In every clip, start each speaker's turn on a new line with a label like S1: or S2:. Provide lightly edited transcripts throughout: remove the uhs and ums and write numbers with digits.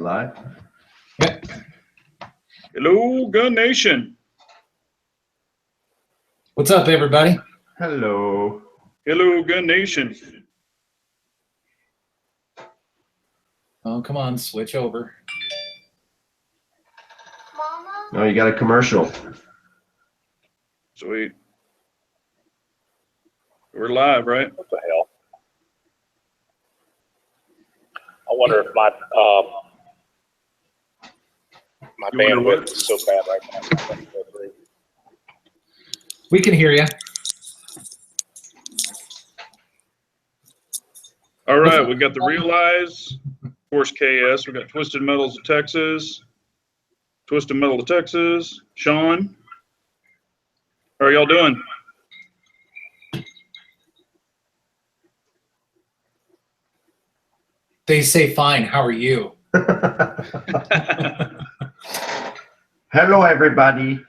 S1: live?
S2: Yep.
S3: Hello, Gun Nation.
S2: What's up, everybody?
S1: Hello.
S3: Hello, Gun Nation.
S2: Oh, come on, switch over.
S1: Oh, you got a commercial.
S3: Sweet. We're live, right?
S4: What the hell? I wonder if my bandwidth is so bad right now.
S2: We can hear you.
S3: All right, we got the Realize, of course, KS. We got Twisted Metals of Texas. Twisted Metal of Texas. Sean. How are y'all doing?
S2: They say fine. How are you?
S1: Hello, everybody.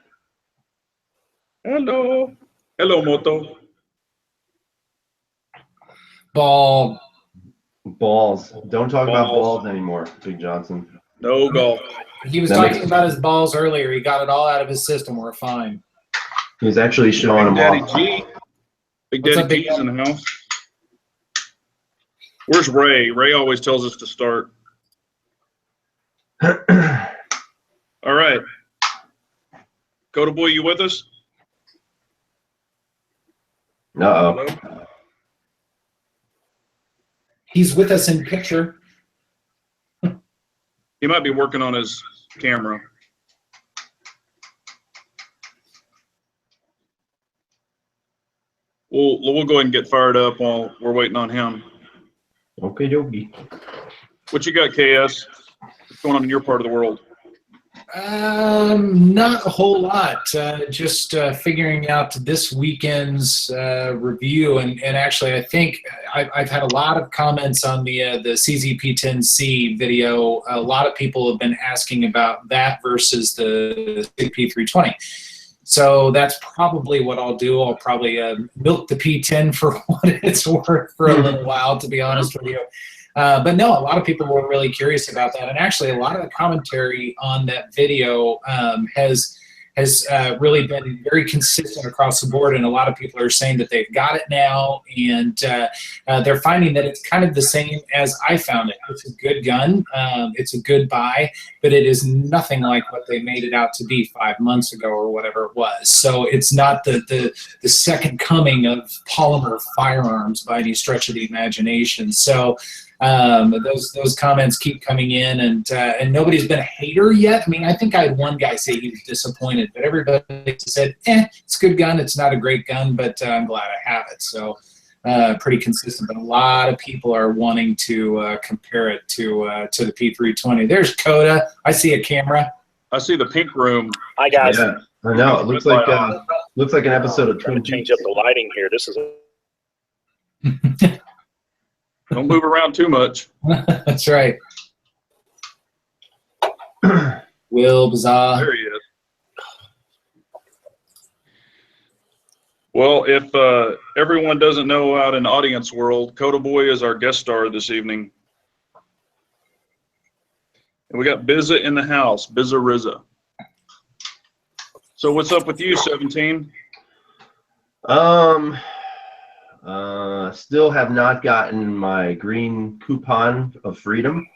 S3: Hello. Hello, Moto.
S2: Ball.
S1: Balls. Don't talk about
S3: Balls.
S1: balls anymore, Big Johnson.
S3: No golf.
S2: He was
S1: That
S2: talking
S1: makes-
S2: about his balls earlier. He got it all out of his system. We're fine.
S1: He's actually showing
S3: Big
S1: them
S3: Daddy
S1: off.
S3: G. Big
S2: What's
S3: Daddy
S2: up, Big
S3: G's in the house. Where's Ray? Ray always tells us to start. All right. Kotaboy, you with us?
S1: Uh-oh.
S3: Hello?
S2: He's with us in picture.
S3: He might be working on his camera. We'll go ahead and get fired up while we're waiting on him.
S1: Okay, dokie.
S3: What you got, KS? What's going on in your part of the world?
S2: Not a whole lot. Just figuring out this weekend's review, and actually, I think I've had a lot of comments on the CZP-10C video. A lot of people have been asking about that versus the CZP-320. So that's probably what I'll do. I'll probably milk the P10 for what it's worth for a little while, to be honest with you. But no, a lot of people were really curious about that. And actually, a lot of the commentary on that video has really been very consistent across the board. And a lot of people are saying that they've got it now. And they're finding that it's kind of the same as I found it. It's a good gun. It's a good buy. But it is nothing like what they made it out to be 5 months ago or whatever it was. So it's not the second coming of polymer firearms by any stretch of the imagination. So those comments keep coming in, and nobody's been a hater yet. I mean, I think I had one guy say he was disappointed, but everybody said, it's a good gun. It's not a great gun, but I'm glad I have it. So pretty consistent, but a lot of people are wanting to compare it to the P320. There's Coda. I see a camera.
S3: I see the pink room.
S4: Hi guys.
S1: Yeah, I know. It looks like an episode of
S4: Trying
S1: Twin
S4: to change
S1: Peaks.
S4: up the lighting here. This is
S3: Don't move around too much.
S2: That's right. Will Bazaar.
S3: There he is. Well, if everyone doesn't know out in audience world, Kotaboy is our guest star this evening. And we got Bizza in the house, Bizza Rizza. So what's up with you, 17?
S1: Still have not gotten my green coupon of freedom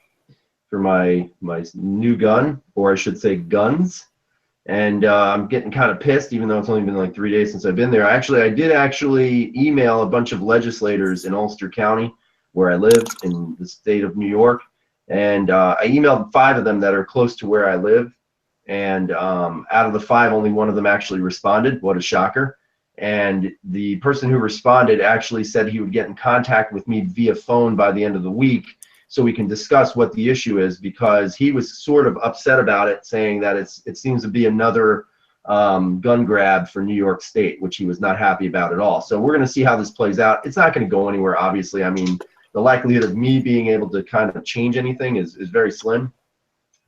S1: for my new gun, or I should say guns. And I'm getting kind of pissed, even though it's only been like 3 days since I've been there. I did actually email a bunch of legislators in Ulster County, where I live in the state of New York. And I emailed 5 of them that are close to where I live. And out of the 5, only one of them actually responded. What a shocker. And the person who responded actually said he would get in contact with me via phone by the end of the week so we can discuss what the issue is, because he was sort of upset about it, saying that it seems to be another gun grab for New York State, which he was not happy about at all. So we're going to see how this plays out. It's not going to go anywhere, obviously. I mean, the likelihood of me being able to kind of change anything is very slim.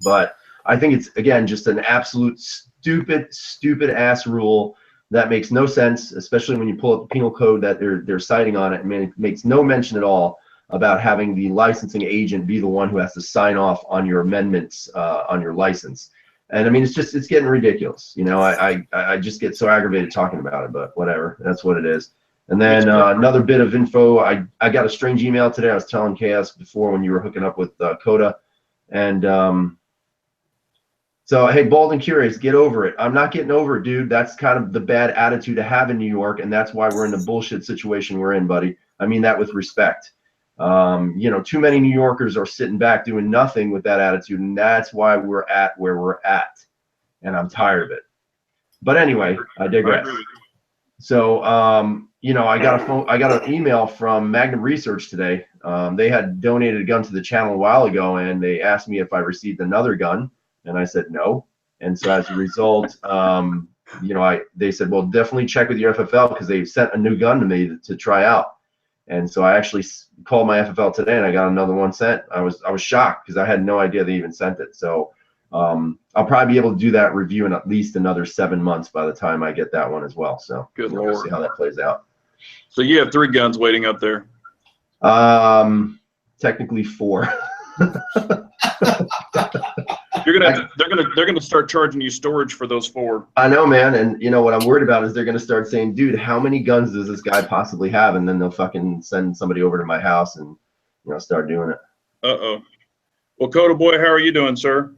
S1: But I think it's, again, just an absolute stupid ass rule that makes no sense, especially when you pull up the penal code that they're citing on it. I mean, it makes no mention at all about having the licensing agent be the one who has to sign off on your amendments on your license. And I mean, it's getting ridiculous. You know, I just get so aggravated talking about it, but whatever, that's what it is. And then another bit of info, I got a strange email today. I was telling KS before when you were hooking up with Kota, and so hey, Bald and Curious, get over it. I'm not getting over it, dude. That's kind of the bad attitude to have in New York, and that's why we're in the bullshit situation we're in, buddy. I mean that with respect. You know, too many New Yorkers are sitting back doing nothing with that attitude, and that's why we're at where we're at, and I'm tired of it. But anyway, I digress. So, you know, I got an email from Magnum Research today. They had donated a gun to the channel a while ago, and they asked me if I received another gun, and I said no. And so as a result, you know, they said, well, definitely check with your FFL because they sent a new gun to me to try out. And so I actually called my FFL today, and I got another one sent. I was shocked because I had no idea they even sent it. So I'll probably be able to do that review in at least another 7 months by the time I get that one as well. So
S3: Good
S1: we'll
S3: Lord.
S1: see how that plays out.
S3: So you have 3 guns waiting up there.
S1: Technically 4.
S3: They're gonna start charging you storage for those 4.
S1: I know, man, and you know what I'm worried about is they're gonna start saying, dude, how many guns does this guy possibly have? And then they'll fucking send somebody over to my house and, you know, start doing it.
S3: Uh-oh. Well, Kotaboy, how are you doing, sir?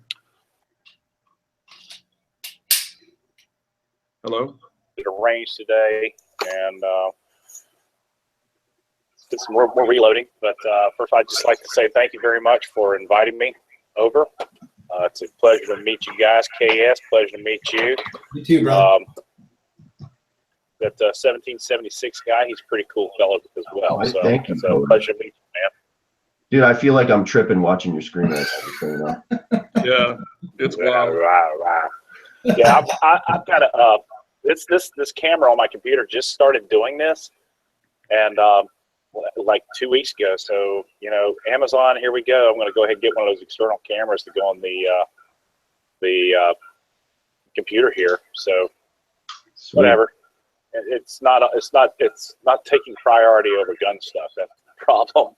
S3: Hello?
S4: Did a range today, and did some more reloading. But first, I'd just like to say thank you very much for inviting me over. It's a pleasure to meet you guys. KS, pleasure to meet you.
S2: You too, bro.
S4: That 1776 guy, he's a pretty cool fellow as well.
S1: Oh,
S4: so
S1: thank you,
S4: it's a pleasure to meet you, man.
S1: Dude, I feel like I'm tripping watching your screen right now, so you know.
S3: Yeah, it's wild.
S4: Yeah, I've got a this camera on my computer just started doing this, and like 2 weeks ago. So you know, Amazon, here we go. I'm going to go ahead and get one of those external cameras to go on the computer here. So
S1: Sweet.
S4: whatever. It's not taking priority over gun stuff. That's the problem.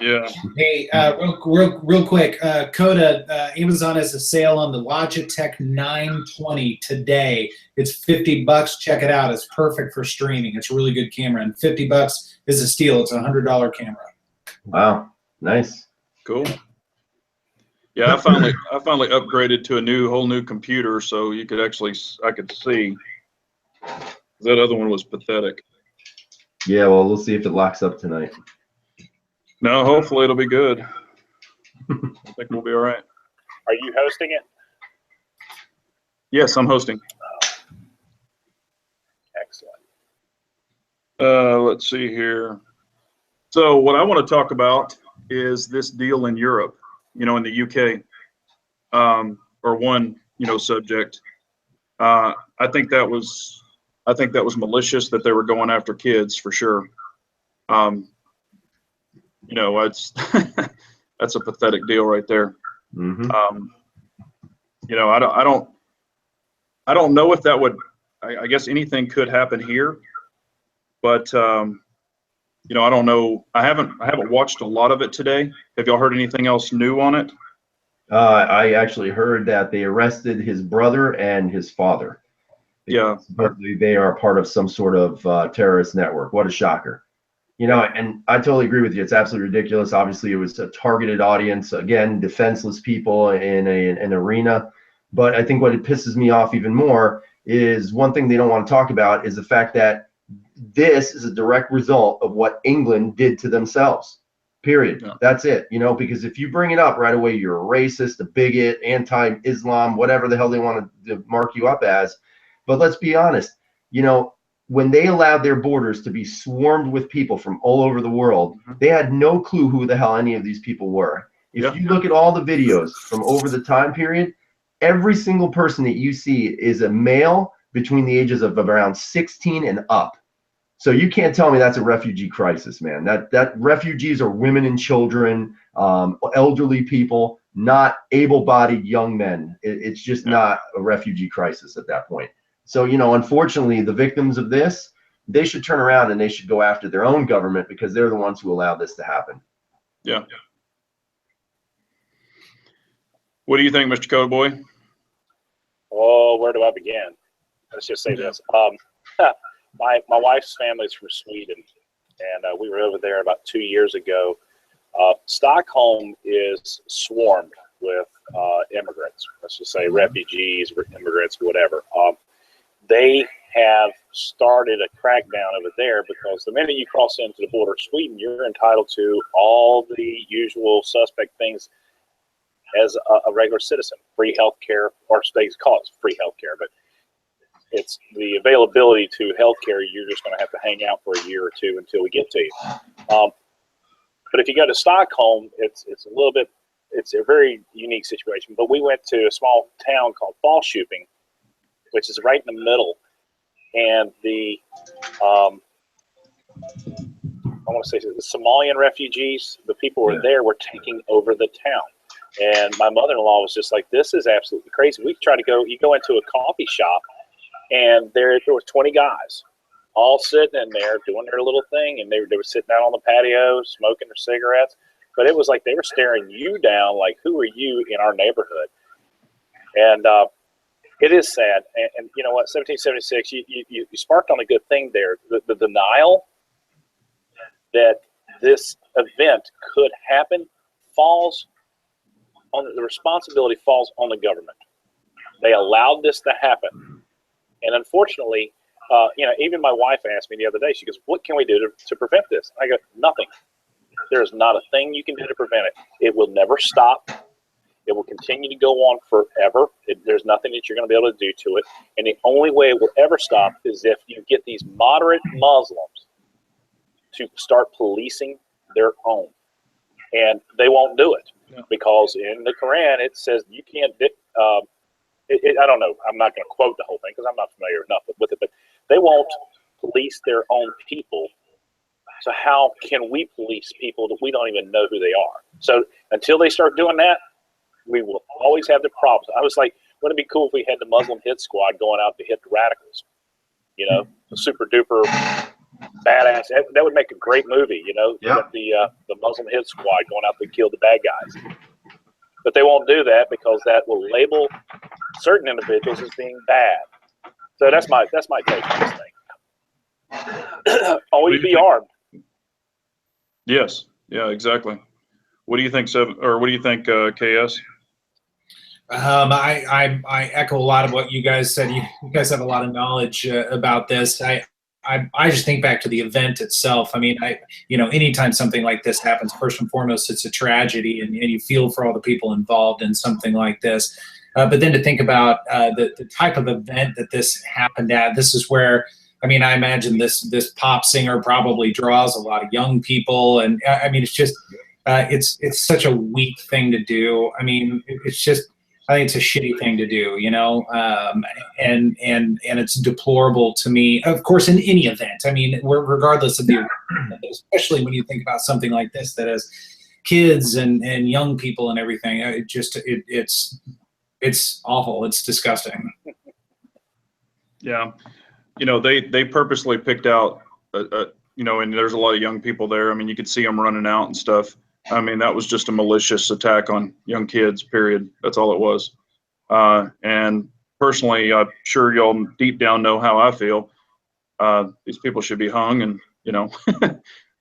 S3: Yeah.
S2: Hey, real quick, Coda, Amazon has a sale on the Logitech 920 today. It's $50. Check it out. It's perfect for streaming. It's a really good camera, and $50 is a steal. It's a $100 camera.
S1: Wow, nice.
S3: Cool. Yeah, I finally upgraded to a whole new computer, so I could see. That other one was pathetic.
S1: Yeah, well, we'll see if it locks up tonight.
S3: No, hopefully it'll be good. I think we'll be all right.
S4: Are you hosting it?
S3: Yes, I'm hosting.
S4: Excellent.
S3: Let's see here. So what I want to talk about is this deal in Europe, in the UK, or one, subject. I think that was malicious that they were going after kids for sure. It's that's a pathetic deal right there.
S1: Mm-hmm.
S3: I don't know if that would. I guess anything could happen here, but I don't know. I haven't watched a lot of it today. Have y'all heard anything else new on it?
S1: I actually heard that they arrested his brother and his father.
S3: Yeah.
S1: Supposedly they are part of some sort of terrorist network. What a shocker. And I totally agree with you. It's absolutely ridiculous. Obviously, it was a targeted audience. Again, defenseless people in an arena. But I think what it pisses me off even more is one thing they don't want to talk about is the fact that this is a direct result of what England did to themselves. Period. Yeah. That's it. Because if you bring it up right away, you're a racist, a bigot, anti-Islam, whatever the hell they want to mark you up as. But let's be honest, when they allowed their borders to be swarmed with people from all over the world, they had no clue who the hell any of these people were. If you look at all the videos from over the time period, every single person that you see is a male between the ages of around 16 and up. So you can't tell me that's a refugee crisis, man. That refugees are women and children, elderly people, not able-bodied young men. It's just not a refugee crisis at that point. So, unfortunately, the victims of this, they should turn around and they should go after their own government because they're the ones who allowed this to happen.
S3: Yeah. What do you think, Mr. Kotaboy?
S4: Oh, where do I begin? Let's just say this. My wife's family is from Sweden, and we were over there about 2 years ago. Stockholm is swarmed with immigrants. Let's just say refugees, immigrants, whatever. They have started a crackdown over there because the minute you cross into the border of Sweden, you're entitled to all the usual suspect things as a regular citizen. Free health care, or they call it free health care, but it's the availability to health care. You're just going to have to hang out for a year or two until we get to you. But if you go to Stockholm, it's a very unique situation. But we went to a small town called Falköping, which is right in the middle. And the, I want to say the Somalian refugees, the people who were there were taking over the town. And my mother-in-law was just like, this is absolutely crazy. We tried to go, you go into a coffee shop, and there was 20 guys all sitting in there doing their little thing, and they were sitting out on the patio smoking their cigarettes. But it was like they were staring you down like, who are you in our neighborhood? And it is sad. And you know what, 1776, you sparked on a good thing there. The denial that this event could happen falls on the responsibility falls on the government. They allowed this to happen. And unfortunately, even my wife asked me the other day, she goes, what can we do to prevent this? I go, nothing. There's not a thing you can do to prevent it. It will never stop. It will continue to go on forever. There's nothing that you're going to be able to do to it. And the only way it will ever stop is if you get these moderate Muslims to start policing their own. And they won't do it because in the Quran it says you can't. I don't know. I'm not going to quote the whole thing because I'm not familiar enough with it. But they won't police their own people. So how can we police people that we don't even know who they are? So until they start doing that, we will always have the problems. I was like, wouldn't it be cool if we had the Muslim hit squad going out to hit the radicals? You know, the super duper badass. That would make a great movie. You know, the Muslim hit squad going out to kill the bad guys. But they won't do that because that will label certain individuals as being bad. So that's my take on this thing. Always be armed.
S3: Yes. Yeah. Exactly. What do you think, what do you think, KS?
S2: I echo a lot of what you guys said. You guys have a lot of knowledge about this. I just think back to the event itself. I mean, anytime something like this happens, first and foremost, it's a tragedy, and you feel for all the people involved in something like this. But then to think about the type of event that this happened at, this is where, I mean, I imagine this pop singer probably draws a lot of young people, and I mean, it's just it's such a weak thing to do. I mean, it's just. I think it's a shitty thing to do, and it's deplorable to me. Of course, in any event, I mean, regardless of the event, especially when you think about something like this that has kids and young people and everything, it's awful. It's disgusting.
S3: Yeah, they purposely picked out, and there's a lot of young people there. I mean, you could see them running out and stuff. I mean, that was just a malicious attack on young kids, period. That's all it was. And personally, I'm sure y'all deep down know how I feel. These people should be hung and,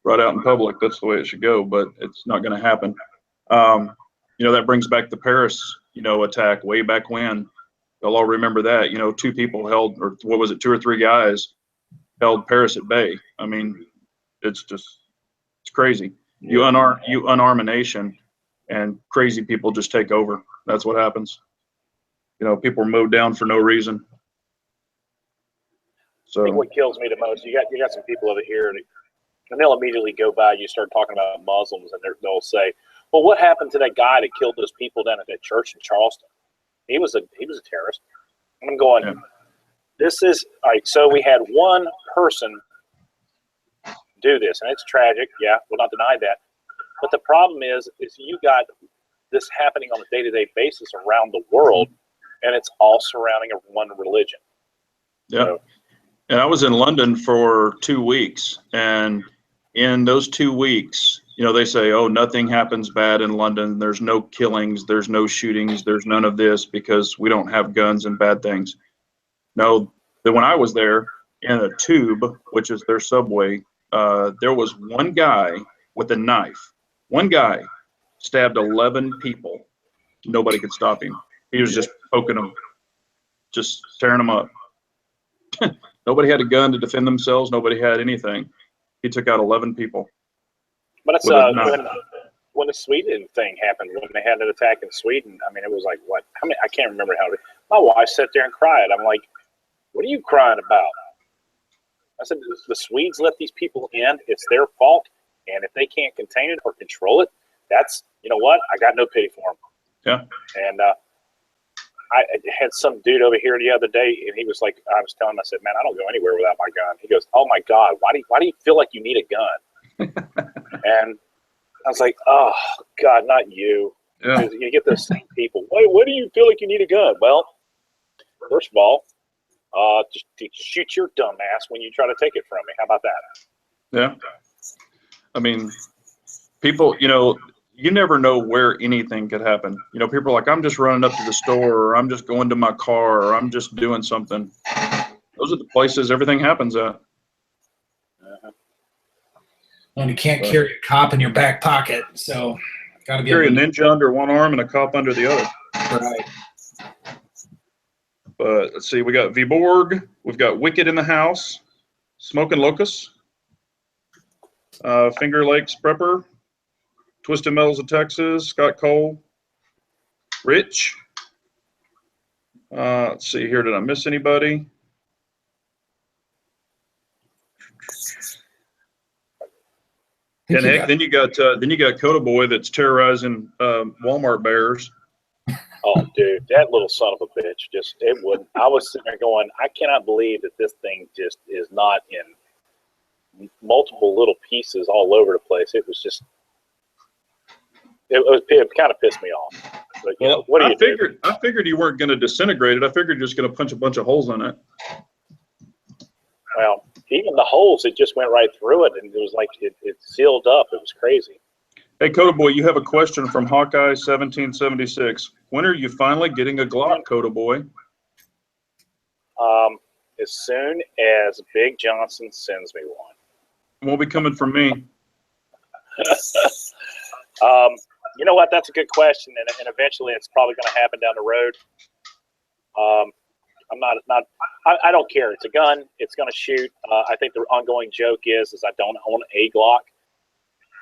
S3: brought out in public. That's the way it should go, but it's not going to happen. That brings back the Paris, attack way back when. Y'all all remember that, 2 people held, or what was it, 2 or 3 guys held Paris at bay. I mean, it's crazy. You unarm a nation, and crazy people just take over. That's what happens. People are mowed down for no reason. So
S4: I think what kills me the most, you got some people over here, and they'll immediately go by. You start talking about Muslims, and they'll say, "Well, what happened to that guy that killed those people down at that church in Charleston? He was a terrorist." I'm going. This is all right. So we had one person do this, and it's tragic. Yeah, we'll not deny that. But the problem is you got this happening on a day-to-day basis around the world, and it's all surrounding one religion.
S3: Yeah. So, and I was in London for 2 weeks, and in those 2 weeks, they say, oh, nothing happens bad in London. There's no killings. There's no shootings. There's none of this because we don't have guns and bad things. No, that when I was there in a tube, which is their subway, there was one guy with a knife. One guy stabbed 11 people. Nobody could stop him. He was just poking them, just tearing them up. Nobody had a gun to defend themselves. Nobody had anything. He took out 11 people.
S4: But it's when the Sweden thing happened, when they had an attack in Sweden. I mean, it was like what? I mean, I can't remember how. My wife sat there and cried. I'm like, "What are you crying about?" I said, "The Swedes let these people in. It's their fault, and if they can't contain it or control it, that's what? I got no pity for them."
S3: Yeah.
S4: And I had some dude over here the other day, and he was like, I was telling him, I said, "Man, I don't go anywhere without my gun." He goes, "Oh my God, why do you feel like you need a gun?" And I was like, "Oh God, not you."
S3: Yeah.
S4: You get those same people. Why do you feel like you need a gun? Well, first of all, just shoot your dumb ass when you try to take it from me. How about that?
S3: Yeah. I mean, people, you never know where anything could happen. People are like, I'm just running up to the store, or I'm just going to my car, or I'm just doing something. Those are the places everything happens at.
S2: And you can't carry a cop in your back pocket, so got to be
S3: Carry a
S2: able to
S3: ninja under one arm and a cop under the other.
S2: right.
S3: But let's see, we got Viborg, we've got Wicked in the house, Smoking Locust, Finger Lakes Prepper, Twisted Metals of Texas, Scott Cole, Rich. Let's see here, did I miss anybody? And heck, then you got Kotaboy that's terrorizing Walmart bears.
S4: Oh, dude, that little son of a bitch it wouldn't. I was sitting there going, I cannot believe that this thing just is not in multiple little pieces all over the place. It was just, it kind of pissed me off. But, what do you do?
S3: I figured you weren't going to disintegrate it. I figured you're just going to punch a bunch of holes in it.
S4: Well, even the holes, it just went right through it, and it was like it sealed up. It was crazy.
S3: Hey, Kotaboy, you have a question from Hawkeye 1776. When are you finally getting a Glock, Kotaboy?
S4: As soon as Big Johnson sends me one.
S3: It won't be coming from me.
S4: You know what? That's a good question, and eventually it's probably going to happen down the road. I don't care. It's a gun. It's going to shoot. I think the ongoing joke is I don't own a Glock,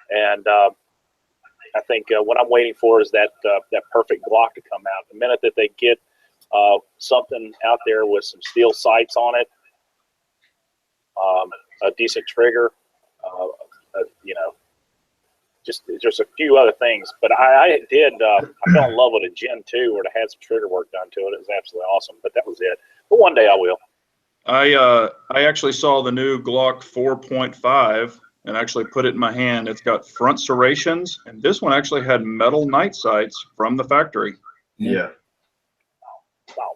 S4: and I think what I'm waiting for is that perfect Glock to come out. The minute that they get something out there with some steel sights on it, a decent trigger, just there's a few other things. But I fell in love with a Gen 2 where it had some trigger work done to it. It was absolutely awesome. But that was it. But one day I will.
S3: I actually saw the new Glock 4.5 and actually put it in my hand. It's got front serrations, and this one actually had metal night sights from the factory.
S1: Yeah.
S4: Wow.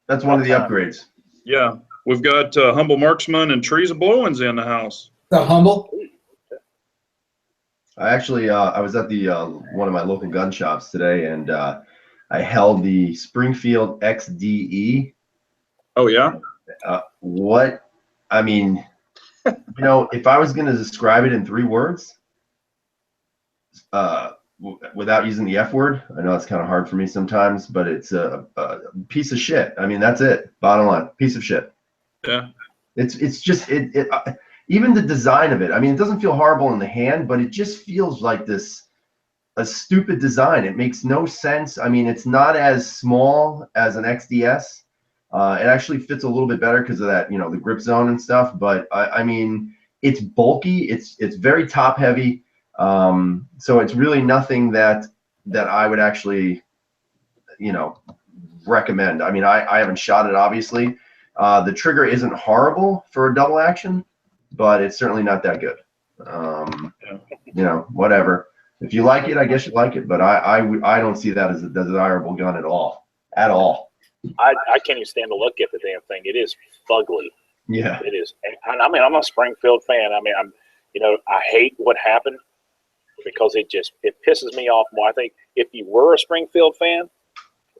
S1: That's one of the upgrades.
S3: Yeah. We've got Humble Marksman and Trees of Blowings in the house.
S2: The Humble?
S1: I actually, I was at the one of my local gun shops today, and I held the Springfield XDE.
S3: Oh, yeah?
S1: I mean, if I was going to describe it in 3 words, without using the F word, I know it's kind of hard for me sometimes, but it's a piece of shit. I mean, that's it. Bottom line, piece of shit.
S3: Yeah.
S1: It's just even the design of it. I mean, it doesn't feel horrible in the hand, but it just feels like a stupid design. It makes no sense. I mean, it's not as small as an XDS. It actually fits a little bit better because of that, the grip zone and stuff. But I mean, it's bulky. It's very top heavy. So it's really nothing that I would actually, recommend. I mean, I haven't shot it, obviously. The trigger isn't horrible for a double action, but it's certainly not that good. Whatever. If you like it, I guess you like it. But I don't see that as a desirable gun at all. At all.
S4: I can't even stand to look at the damn thing. It is fugly.
S1: Yeah.
S4: It is. And I mean, I'm a Springfield fan. I mean, I hate what happened. because it pisses me off more. I think if you were a Springfield fan,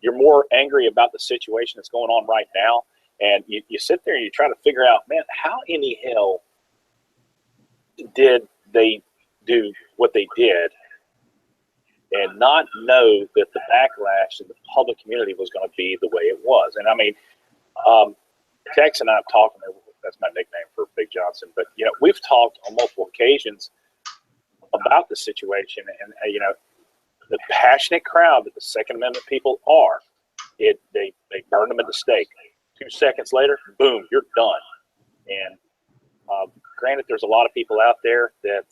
S4: you're more angry about the situation that's going on right now. And you sit there and you try to figure out, man, how in the hell did they do what they did and not know that the backlash in the public community was going to be the way it was? And I mean, Tex and I have talked, that's my nickname for Big Johnson, but, you know, we've talked on multiple occasions about the situation, and, you know, the passionate crowd that the Second Amendment people are, they burned them at the stake. 2 seconds later, boom, you're done. And granted, there's a lot of people out there that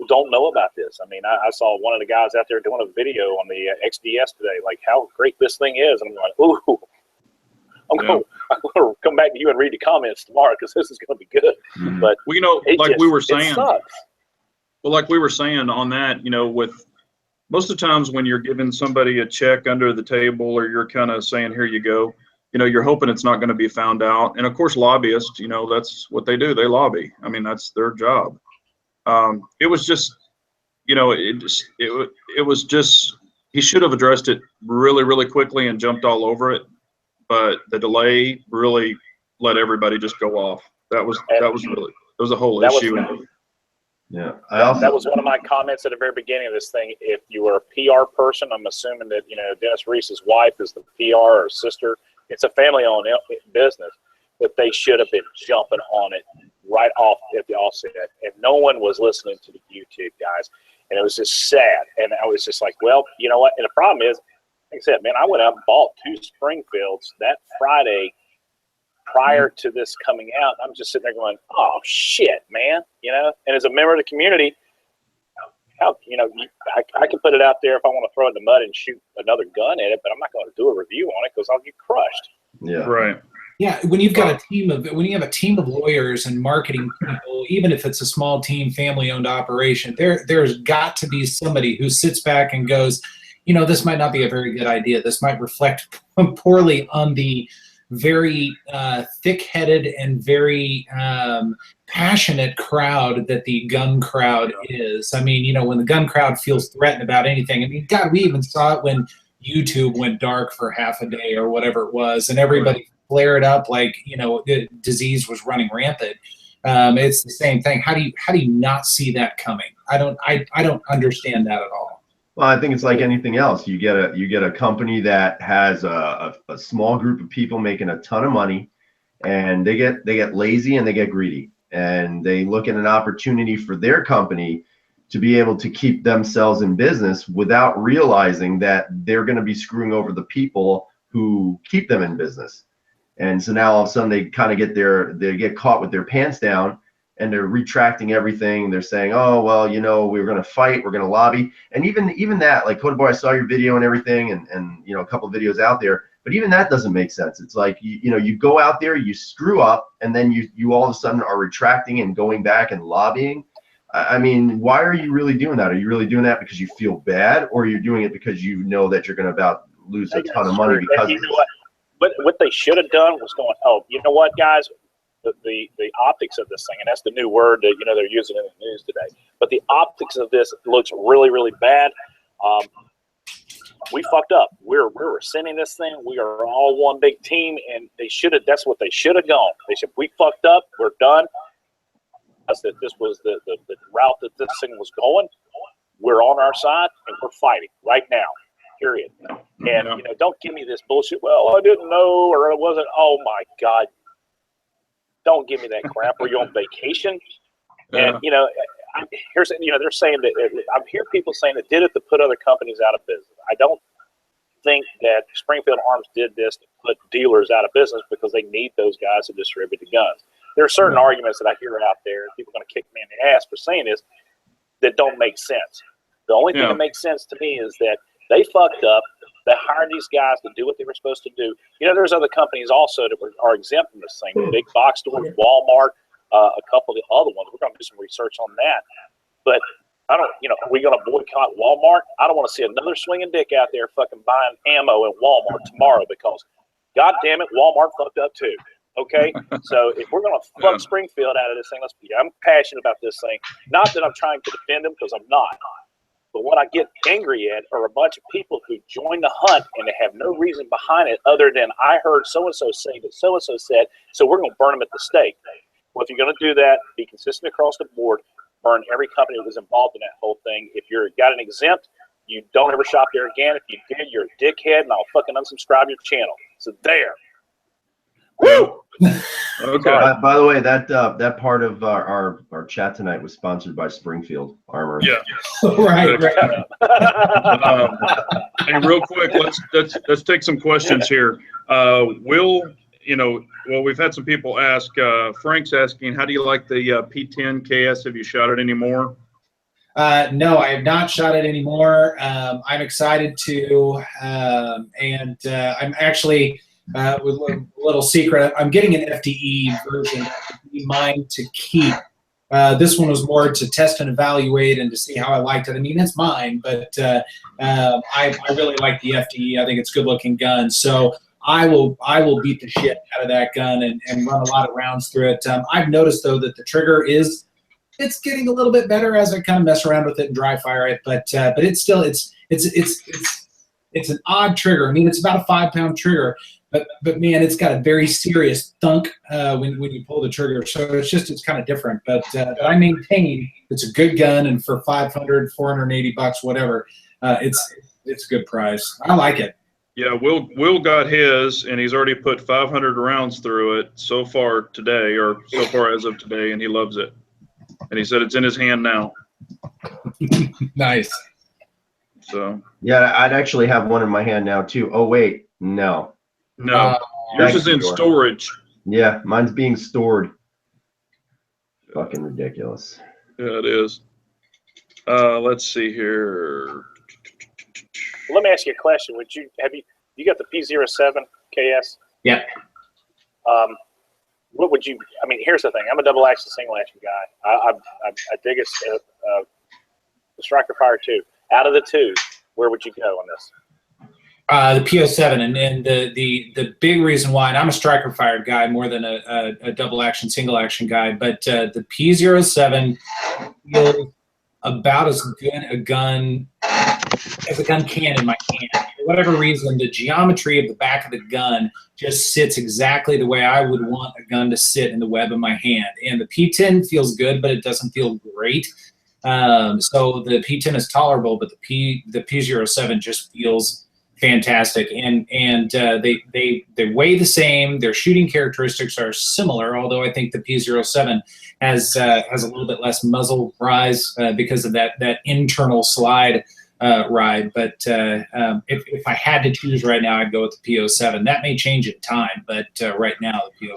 S4: don't know about this. I mean, I saw one of the guys out there doing a video on the XDS today, like how great this thing is. And I'm like, ooh, I'm going to come back to you and read the comments tomorrow because this is going to be good. But
S3: well, you know, like we were saying,
S4: sucks.
S3: well, like we were saying on that, you know, with most of the times when you're giving somebody a check under the table or you're kind of saying, here you go, you know, you're hoping it's not going to be found out. And of course, lobbyists, you know, that's what they do. They lobby. I mean, that's their job. It was just, you know, it was just, he should have addressed it really, really quickly and jumped all over it. But the delay really let everybody just go off. That was a whole issue.
S1: Yeah,
S4: that was one of my comments at the very beginning of this thing. If you were a PR person, I'm assuming that, you know, Dennis Reese's wife is the PR or sister. It's a family-owned business, but they should have been jumping on it right off at the offset. And no one was listening to the YouTube guys, and it was just sad. And I was just like, well, you know what? And the problem is, like I said, man, I went out and bought 2 Springfields that Friday prior to this coming out. I'm just sitting there going, oh, shit, man, you know? And as a member of the community, how, you know, I can put it out there if I want to throw it in the mud and shoot another gun at it, but I'm not going to do a review on it because I'll get crushed.
S1: Yeah.
S3: Right.
S2: Yeah, when you have a team of lawyers and marketing people, even if it's a small team, family-owned operation, there's got to be somebody who sits back and goes, you know, this might not be a very good idea. This might reflect poorly on the very thick-headed and very passionate crowd that the gun crowd is. I mean, you know, when the gun crowd feels threatened about anything, I mean, God, we even saw it when YouTube went dark for half a day or whatever it was, and everybody flared up like, you know, the disease was running rampant. It's the same thing. How do you not see that coming? I don't understand that at all.
S1: Well, I think it's like anything else. You get a company that has a small group of people making a ton of money, and they get lazy and they get greedy, and they look at an opportunity for their company to be able to keep themselves in business without realizing that they're going to be screwing over the people who keep them in business. And so now all of a sudden they kind of get caught with their pants down, and they're retracting everything. They're saying, oh, well, you know, we're going to fight, we're going to lobby. And even that, like, Kotaboy, I saw your video and everything, and you know, a couple of videos out there, but even that doesn't make sense. It's like, you know, you go out there, you screw up, and then you all of a sudden are retracting and going back and lobbying. I mean, why are you really doing that? Are you really doing that because you feel bad, or are you doing it because you know that you're going to about lose a ton of money because
S4: you know what they should have done was going, oh, you know what, guys, the optics of this thing, and that's the new word that, you know, they're using in the news today, but the optics of this looks really, really bad. We fucked up. We're rescinding this thing. We are all one big team, and that's what they should have gone. They said, we fucked up, we're done. That this was the route that this thing was going. We're on our side, and we're fighting right now. Period. And you know, don't give me this bullshit. Well, I didn't know, or it wasn't. Oh my God! Don't give me that crap. Were you on vacation? And you know, they're saying that I hear people saying that did it to put other companies out of business. I don't think that Springfield Arms did this to put dealers out of business because they need those guys to distribute the guns. There are certain arguments that I hear out there, people are going to kick me in the ass for saying this, that don't make sense. The only thing that makes sense to me is that they fucked up. They hired these guys to do what they were supposed to do. You know, there's other companies also that are exempt from this thing. The big box stores, Walmart, a couple of the other ones. We're going to do some research on that. But I don't, you know, are we going to boycott Walmart? I don't want to see another swinging dick out there fucking buying ammo in Walmart tomorrow because, God damn it, Walmart fucked up too. Okay, so if we're going to fuck Springfield out of this thing, I'm passionate about this thing. Not that I'm trying to defend them, because I'm not. But what I get angry at are a bunch of people who join the hunt and they have no reason behind it other than I heard so-and-so say that so-and-so said, so we're going to burn them at the stake. Well, if you're going to do that, be consistent across the board. Burn every company that was involved in that whole thing. If you're got an exempt, you don't ever shop there again. If you did, you're a dickhead, and I'll fucking unsubscribe your channel. So there. Woo!
S3: Okay.
S1: By the way, that part of our chat tonight was sponsored by Springfield Armor.
S3: Yeah.
S2: Right.
S3: Hey, real quick, let's take some questions here. We've had some people ask. Frank's asking, how do you like the P10 KS? Have you shot it anymore?
S2: No, I have not shot it anymore. I'm excited to, and I'm actually, with a little secret, I'm getting an FDE version that would be mine to keep. This one was more to test and evaluate and to see how I liked it. I mean, it's mine, but I really like the FDE. I think it's a good-looking gun. So I will beat the shit out of that gun and run a lot of rounds through it. I've noticed, though, that the trigger it's getting a little bit better as I kind of mess around with it and dry fire it, but it's still it's an odd trigger. I mean, it's about a 5-pound trigger, but man, it's got a very serious thunk when you pull the trigger. So it's kind of different. But I maintain it's a good gun, and for $500, $480, whatever, it's a good price. I like it.
S3: Yeah, Will got his, and he's already put 500 rounds through it so far today, or so far as of today, and he loves it. And he said it's in his hand now.
S2: Nice.
S3: So.
S1: Yeah, I'd actually have one in my hand now too. Oh wait, no.
S3: No, yours is in storage.
S1: Yeah, mine's being stored. Fucking ridiculous.
S3: Yeah, it is. Let's see here.
S4: Let me ask you a question. You got the P07 KS?
S2: Yeah.
S4: What would you? I mean, here's the thing. I'm a double action, single action guy. I dig a striker fire too. Out of the two, where would you go on this?
S2: The P07, and the big reason why, and I'm a striker fired guy more than a double action, single action guy, but the P07 feels about as good a gun as a gun can in my hand. For whatever reason, the geometry of the back of the gun just sits exactly the way I would want a gun to sit in the web of my hand. And the P10 feels good, but it doesn't feel great. So the P10 is tolerable, but the P07 just feels fantastic. And they weigh the same. Their shooting characteristics are similar, although I think the P07 has a little bit less muzzle rise because of that internal slide ride. But if I had to choose right now, I'd go with the P07. That may change in time, but right now, the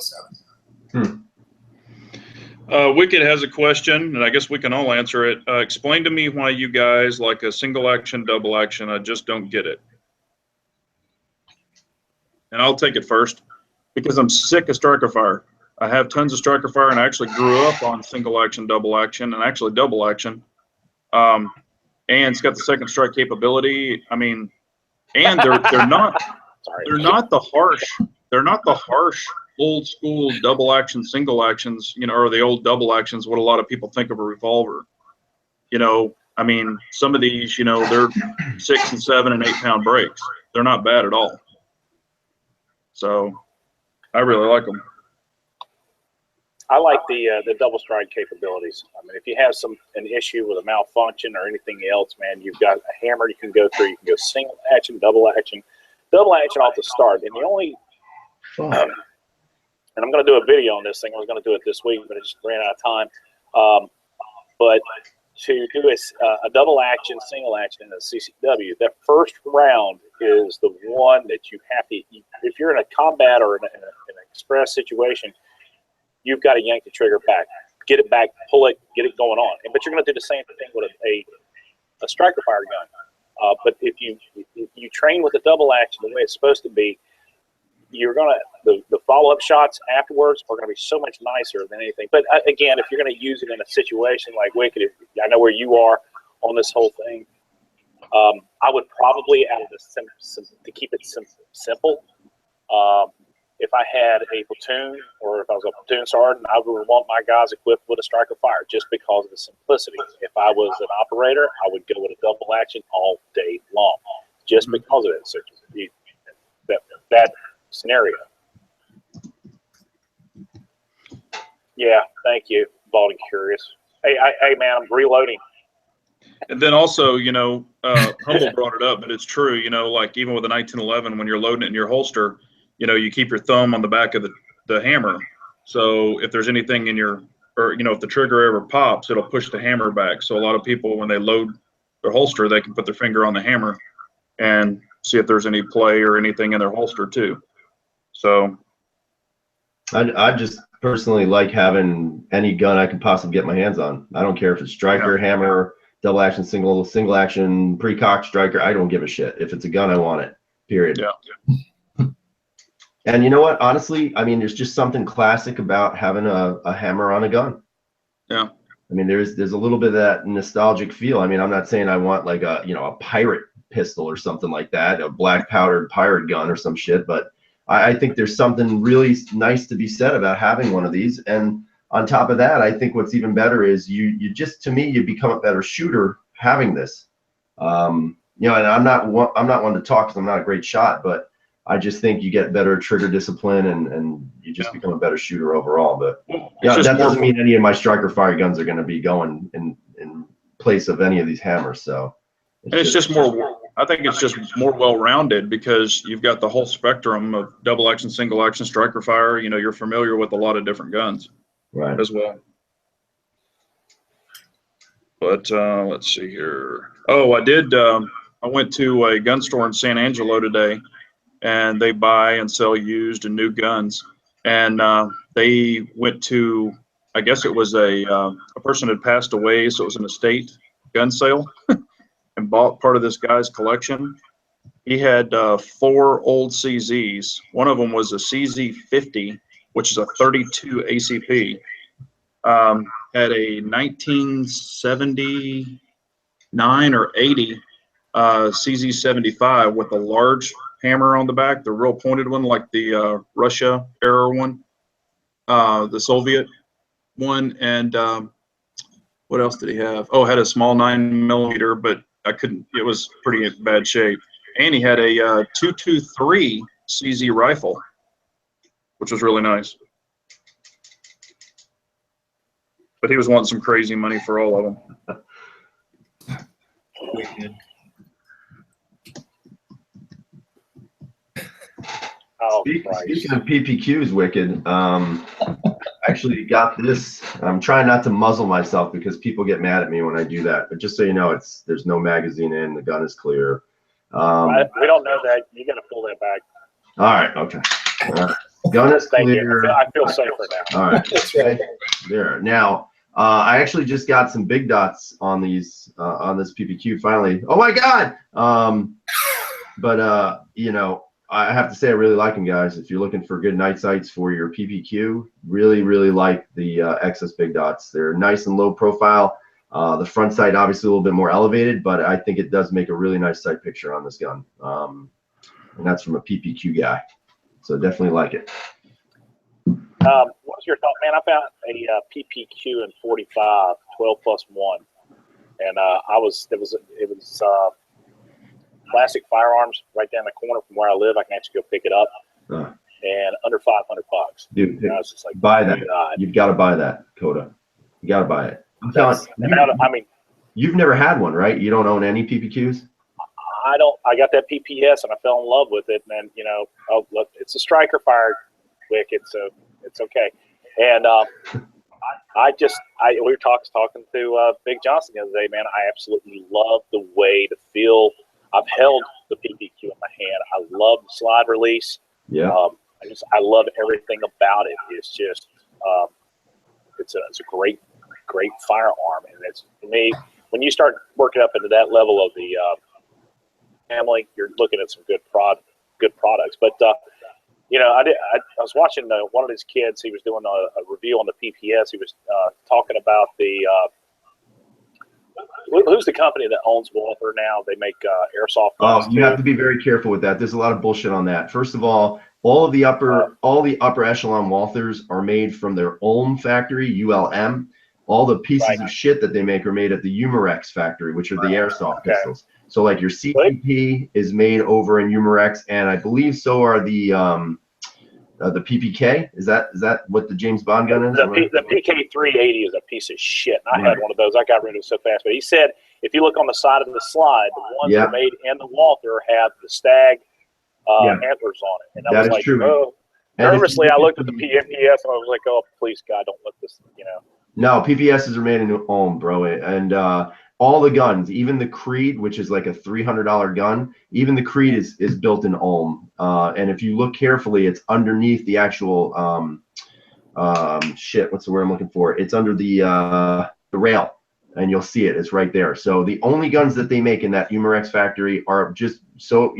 S2: P07.
S3: Wicked has a question, and I guess we can all answer it. Explain to me why you guys like a single action, double action. I just don't get it. And I'll take it first because I'm sick of striker fire. I have tons of striker fire, and I actually grew up on single action, double action, and actually double action. And it's got the second strike capability. I mean, and they're not the harsh old school double action, single actions, or the old double actions, what a lot of people think of a revolver. I mean, some of these, they're 6 and 7 and 8 pound breaks. They're not bad at all. So I really like them.
S4: I like the double strike capabilities. I mean, if you have an issue with a malfunction or anything else, man, you've got a hammer you can go through. You can go single action off the start. And the only, and I'm going to do a video on this thing. I was going to do it this week, but it just ran out of time. But to do a double action, single action in a CCW, that first round is the one that you have to, if you're in a combat or in an express situation, you've got to yank the trigger back, get it back, pull it, get it going on. But you're going to do the same thing with a striker fire gun. But if you train with a double action the way it's supposed to be, you're going to, the follow-up shots afterwards are going to be so much nicer than anything. But again, if you're going to use it in a situation like Wicked, I know where you are on this whole thing, I would probably, out of to keep it simple, if I had a platoon or if I was a platoon sergeant, I would want my guys equipped with a striker fire just because of the simplicity. If I was an operator, I would go with a double action all day long just because of it. So that scenario. Yeah, thank you, Bald and Curious. Hey, man, I'm reloading.
S3: And then also, you know, Humble brought it up, but it's true. You know, like even with a 1911, when you're loading it in your holster, you know, you keep your thumb on the back of the hammer. So if there's anything in your, or, you know, if the trigger ever pops, it'll push the hammer back. So a lot of people, when they load their holster, they can put their finger on the hammer and see if there's any play or anything in their holster too. So
S1: I just personally like having any gun I can possibly get my hands on. I don't care if it's striker, hammer, double action, single action, pre-cocked striker. I don't give a shit. If it's a gun, I want it. Period.
S3: yeah.
S1: And you know what? Honestly, I mean, there's just something classic about having a hammer on a gun.
S3: Yeah.
S1: I mean, there's a little bit of that nostalgic feel. I mean, I'm not saying I want like a, you know, a pirate pistol or something like that, a black powdered pirate gun or some shit, but I think there's something really nice to be said about having one of these. And on top of that, I think what's even better is you just, to me, you become a better shooter having this. You know, and I'm not one to talk because I'm not a great shot, but I just think you get better trigger discipline and you just become a better shooter overall. But yeah, that doesn't mean any of my striker fire guns are going to be going in place of any of these hammers. So
S3: it's just more, I think it's just more well-rounded because you've got the whole spectrum of double action, single action, striker fire. You know, you're familiar with a lot of different guns as well. But let's see here. Oh, I went to a gun store in San Angelo today, and they buy and sell used and new guns. And they went to, I guess it was a person had passed away, so it was an estate gun sale, and bought part of this guy's collection. He had 4 old CZs. One of them was a CZ50, which is a 32 ACP. Had a 1979 or 80 CZ75 with a large hammer on the back, the real pointed one, like the Russia era one, the Soviet one. And what else did he have? Oh, had a small 9mm, but I couldn't, it was pretty bad shape. And he had a 223 CZ rifle, which was really nice. But he was wanting some crazy money for all of them.
S1: Speaking of PPQs, Wicked, actually got this. I'm trying not to muzzle myself because people get mad at me when I do that. But just so you know, there's no magazine in. The gun is clear.
S4: We don't know that. You got to pull that back.
S1: All right. Okay. Gun is clear.
S4: I feel safer now.
S1: All right.
S2: That's right.
S1: There. Now, I actually just got some big dots on these on this PPQ finally. Oh my God! But you know, I have to say I really like them, guys. If you're looking for good night sights for your PPQ, really like the XS big dots. They're nice and low profile. The front sight obviously a little bit more elevated, but I think it does make a really nice sight picture on this gun. And that's from a PPQ guy. So definitely like it.
S4: What was your thought, man? I found a PPQ in 45, 12+1, and it was Classic Firearms right down the corner from where I live. I can actually go pick it up, and under $500.
S1: Dude,
S4: you know, it's just like,
S1: buy that. You've got to buy that, Kota. You got to buy it. I'm telling you,
S4: I mean,
S1: you've never had one, right? You don't own any PPQs?
S4: I don't. I got that PPS and I fell in love with it, and then, you know, oh look, it's a striker fire, Wicked, so it's okay. And we were talking to Big Johnson the other day, man. I absolutely love the way, the feel. I've held the PPQ in my hand. I love the slide release.
S1: Yeah.
S4: I love everything about it. It's just it's a great firearm, and it's, to me, when you start working up into that level of the family, you're looking at some good products. But you know, I was watching one of these kids. He was doing a review on the PPS. He was talking about the Who's the company that owns Walther now? They make airsoft guns.
S1: Oh, you have to be very careful with that. There's a lot of bullshit on that. First of all of the upper echelon Walthers are made from their Ulm factory, ULM. All the pieces of shit that they make are made at the Umarex factory, which are the airsoft pistols. So like your CPP is made over in Umarex, and I believe so are the PPK. Is that what the James Bond gun is?
S4: The PK 380 is a piece of shit. I had one of those. I got rid of it so fast. But he said if you look on the side of the slide, the ones that are made in the Walther have the stag antlers on it. And I was like,
S1: true.
S4: oh. Nervously, I looked at the PPS and I was like, oh, please, God, don't let this,
S1: No, PPSs are made in Ulm, bro. And all the guns, even the Creed, which is like a $300 gun, even the Creed is built in Ulm. And if you look carefully, it's underneath the actual what's the word I'm looking for? It's under the rail, and you'll see it. It's right there. So the only guns that they make in that Umarex factory are just so,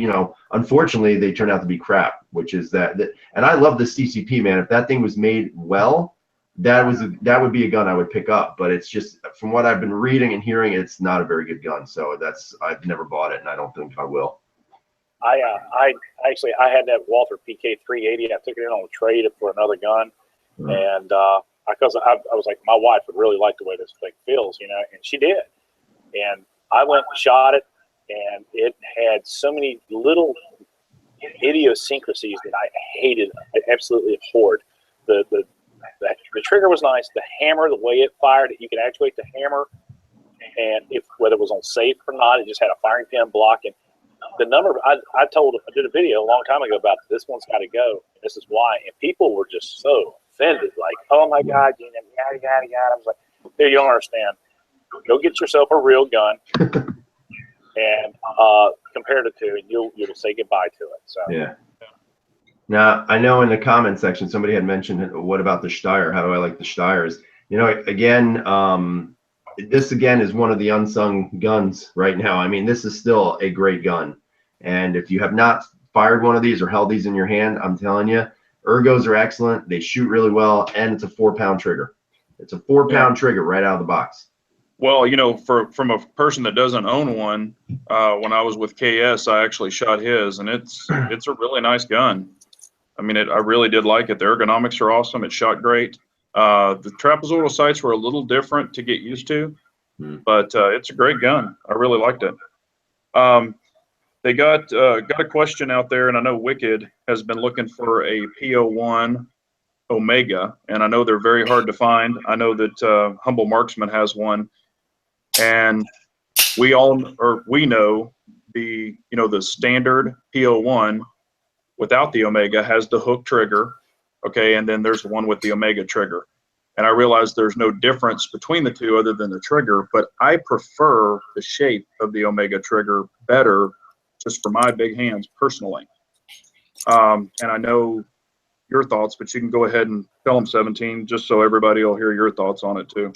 S1: unfortunately, they turn out to be crap, which is that. And I love the CCP, man. If that thing was made well, that would be a gun I would pick up. But it's just, from what I've been reading and hearing, it's not a very good gun. So I've never bought it, and I don't think I will.
S4: I had that Walther PK 380. I took it in on a trade for another gun, and because I was like, my wife would really like the way this thing feels, and she did. And I went and shot it, and it had so many little idiosyncrasies that I hated. I absolutely abhorred. The trigger was nice. The hammer, the way it fired, you could actuate the hammer, and whether it was on safe or not, it just had a firing pin blocking. The number I did a video a long time ago about this one's got to go. And this is why, and people were just so offended, like, oh my God, yada yada yada. I was like, dude, you don't understand. Go get yourself a real gun and compare the two, and you'll say goodbye to it. So
S1: yeah. Now, I know in the comment section, somebody had mentioned, what about the Steyr? How do I like the Steyrs? Again, this again is one of the unsung guns right now. I mean, this is still a great gun. And if you have not fired one of these or held these in your hand, I'm telling you, ergos are excellent. They shoot really well, and it's a 4-pound trigger. It's a 4-pound trigger right out of the box.
S3: Well, from a person that doesn't own one, when I was with KS, I actually shot his, and it's a really nice gun. I mean, I really did like it. The ergonomics are awesome. It shot great. The trapezoidal sights were a little different to get used to, but it's a great gun. I really liked it. They got a question out there, and I know Wicked has been looking for a PO1 Omega, and I know they're very hard to find. I know that Humble Marksman has one, and we know the standard PO1 without the Omega has the hook trigger, okay, and then there's one with the Omega trigger. And I realize there's no difference between the two other than the trigger, but I prefer the shape of the Omega trigger better, just for my big hands personally. And I know your thoughts, but you can go ahead and tell them, 17, just so everybody will hear your thoughts on it too.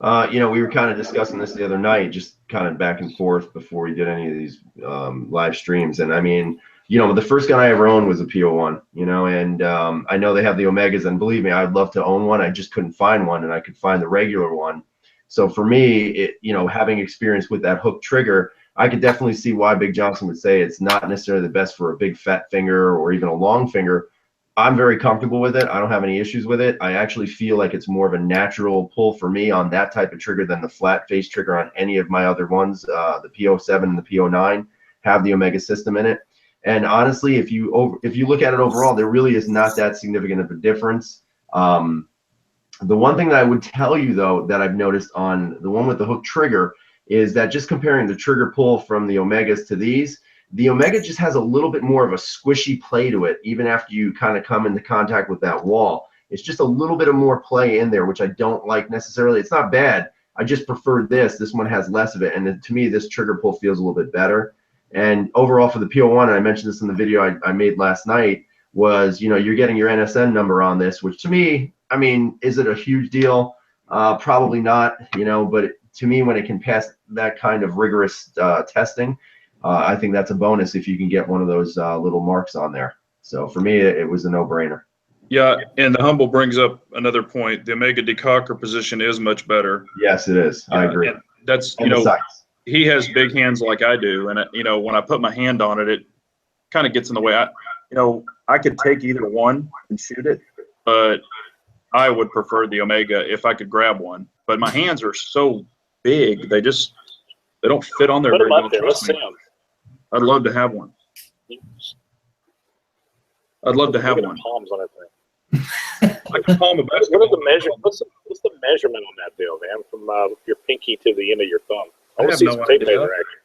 S1: We were kind of discussing this the other night, just kind of back and forth before we did any of these live streams. And I mean, the first gun I ever owned was a PO1, and I know they have the Omegas, and believe me, I'd love to own one. I just couldn't find one, and I could find the regular one. So for me, having experience with that hook trigger, I could definitely see why Big Johnson would say it's not necessarily the best for a big fat finger or even a long finger. I'm very comfortable with it. I don't have any issues with it. I actually feel like it's more of a natural pull for me on that type of trigger than the flat face trigger on any of my other ones. The PO7 and the PO9 have the Omega system in it. And honestly, if you look at it overall, there really is not that significant of a difference. The one thing that I would tell you, though, that I've noticed on the one with the hook trigger is that just comparing the trigger pull from the Omegas to these, the Omega just has a little bit more of a squishy play to it, even after you kind of come into contact with that wall. It's just a little bit of more play in there, which I don't like necessarily. It's not bad. I just prefer this. This one has less of it. And to me, this trigger pull feels a little bit better. And overall for the PO1, and I mentioned this in the video I made last night, was, you're getting your NSN number on this, which to me, I mean, is it a huge deal? Probably not, but to me, when it can pass that kind of rigorous testing, I think that's a bonus if you can get one of those little marks on there. So for me, it was a no-brainer.
S3: Yeah, and the Humble brings up another point. The Omega decocker position is much better.
S1: Yes, it is. I agree.
S3: that's, you
S1: And the
S3: know,
S1: sights.
S3: he has big hands like I do. And, you know, when I put my hand on it, it kind of gets in the way. You know, I could take either one and shoot it, but I would prefer the Omega if I could grab one. But my hands are so big, they don't fit on there
S4: Put
S3: very
S4: them
S3: well.
S4: up there. Let's see
S3: Me.
S4: them.
S3: I'd love to have one. I'd love to have one.
S4: Palms on that thing.
S3: I can palm a basketball.
S4: What is the measure? What's the measurement on that deal, man? From your pinky to the end of your thumb. I want to see some tape measure action.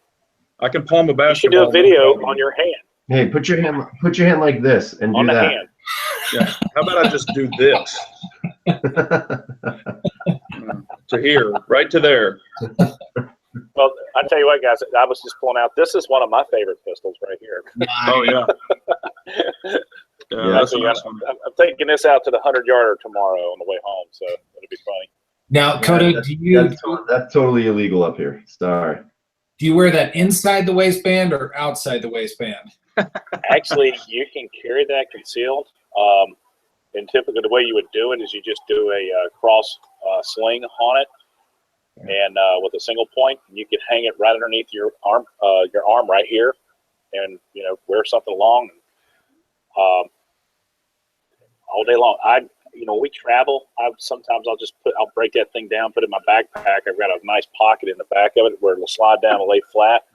S3: I can palm a basketball.
S4: You should do a video on your hand.
S1: Hey, put your hand like this and
S4: On
S1: do
S4: the
S1: that.
S4: hand.
S3: Yeah. How about I just do this? To here, right to there.
S4: Well, I tell you what, guys, I was just pulling out. This is one of my favorite pistols right here.
S3: Oh yeah. Yeah, that's a
S4: Actually,
S3: nice one.
S4: I'm taking this out to the 100-yarder tomorrow on the way home, so it'll be funny.
S2: Now, Coda,
S1: that's totally illegal up here. Sorry.
S2: do you wear that inside the waistband or outside the waistband?
S4: Actually, you can carry that concealed. And typically, the way you would do it is you just do a cross sling on it, and with a single point, you could hang it right underneath your arm right here, and you know, wear something long. All day long. We travel. Sometimes I'll break that thing down, put it in my backpack. I've got a nice pocket in the back of it where it'll slide down and lay flat.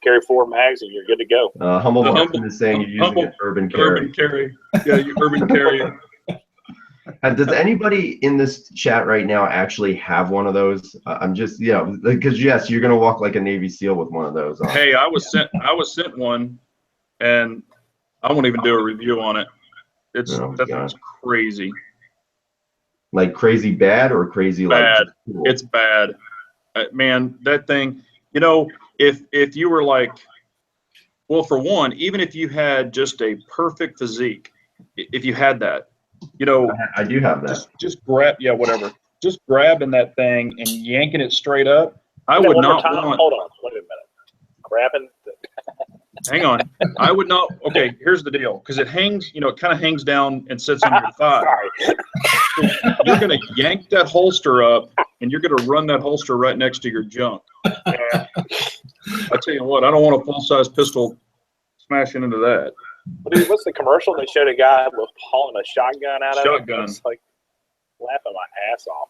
S4: Carry 4 mags and you're good to go.
S1: Humble Marksman is saying you're using an urban carry.
S3: Urban carry. Yeah, you urban carry.
S1: Does anybody in this chat right now actually have one of those? I'm just, because yes, you're gonna walk like a Navy SEAL with one of those on.
S3: Hey, I was sent one, and I won't even do a review on it. That's crazy.
S1: Like crazy bad or crazy
S3: bad?
S1: Like cool?
S3: It's bad, man. That thing. You know, if you were like, well, for one, even if you had just a perfect physique, if you had that, you know,
S1: I do have that.
S3: Just grab, whatever. Just grabbing that thing and yanking it straight up. I would not want.
S4: Hold on, wait a minute. Grabbing.
S3: Hang on. I would not. Okay, here's the deal. Because it hangs, it kind of hangs down and sits on your thigh. You're going to yank that holster up, and you're going to run that holster right next to your junk. And I tell you what, I don't want a full-size pistol smashing into that.
S4: Dude, what's the commercial? They showed a guy with hauling a shotgun out of it.
S3: Shotgun.
S4: It's like laughing my ass off.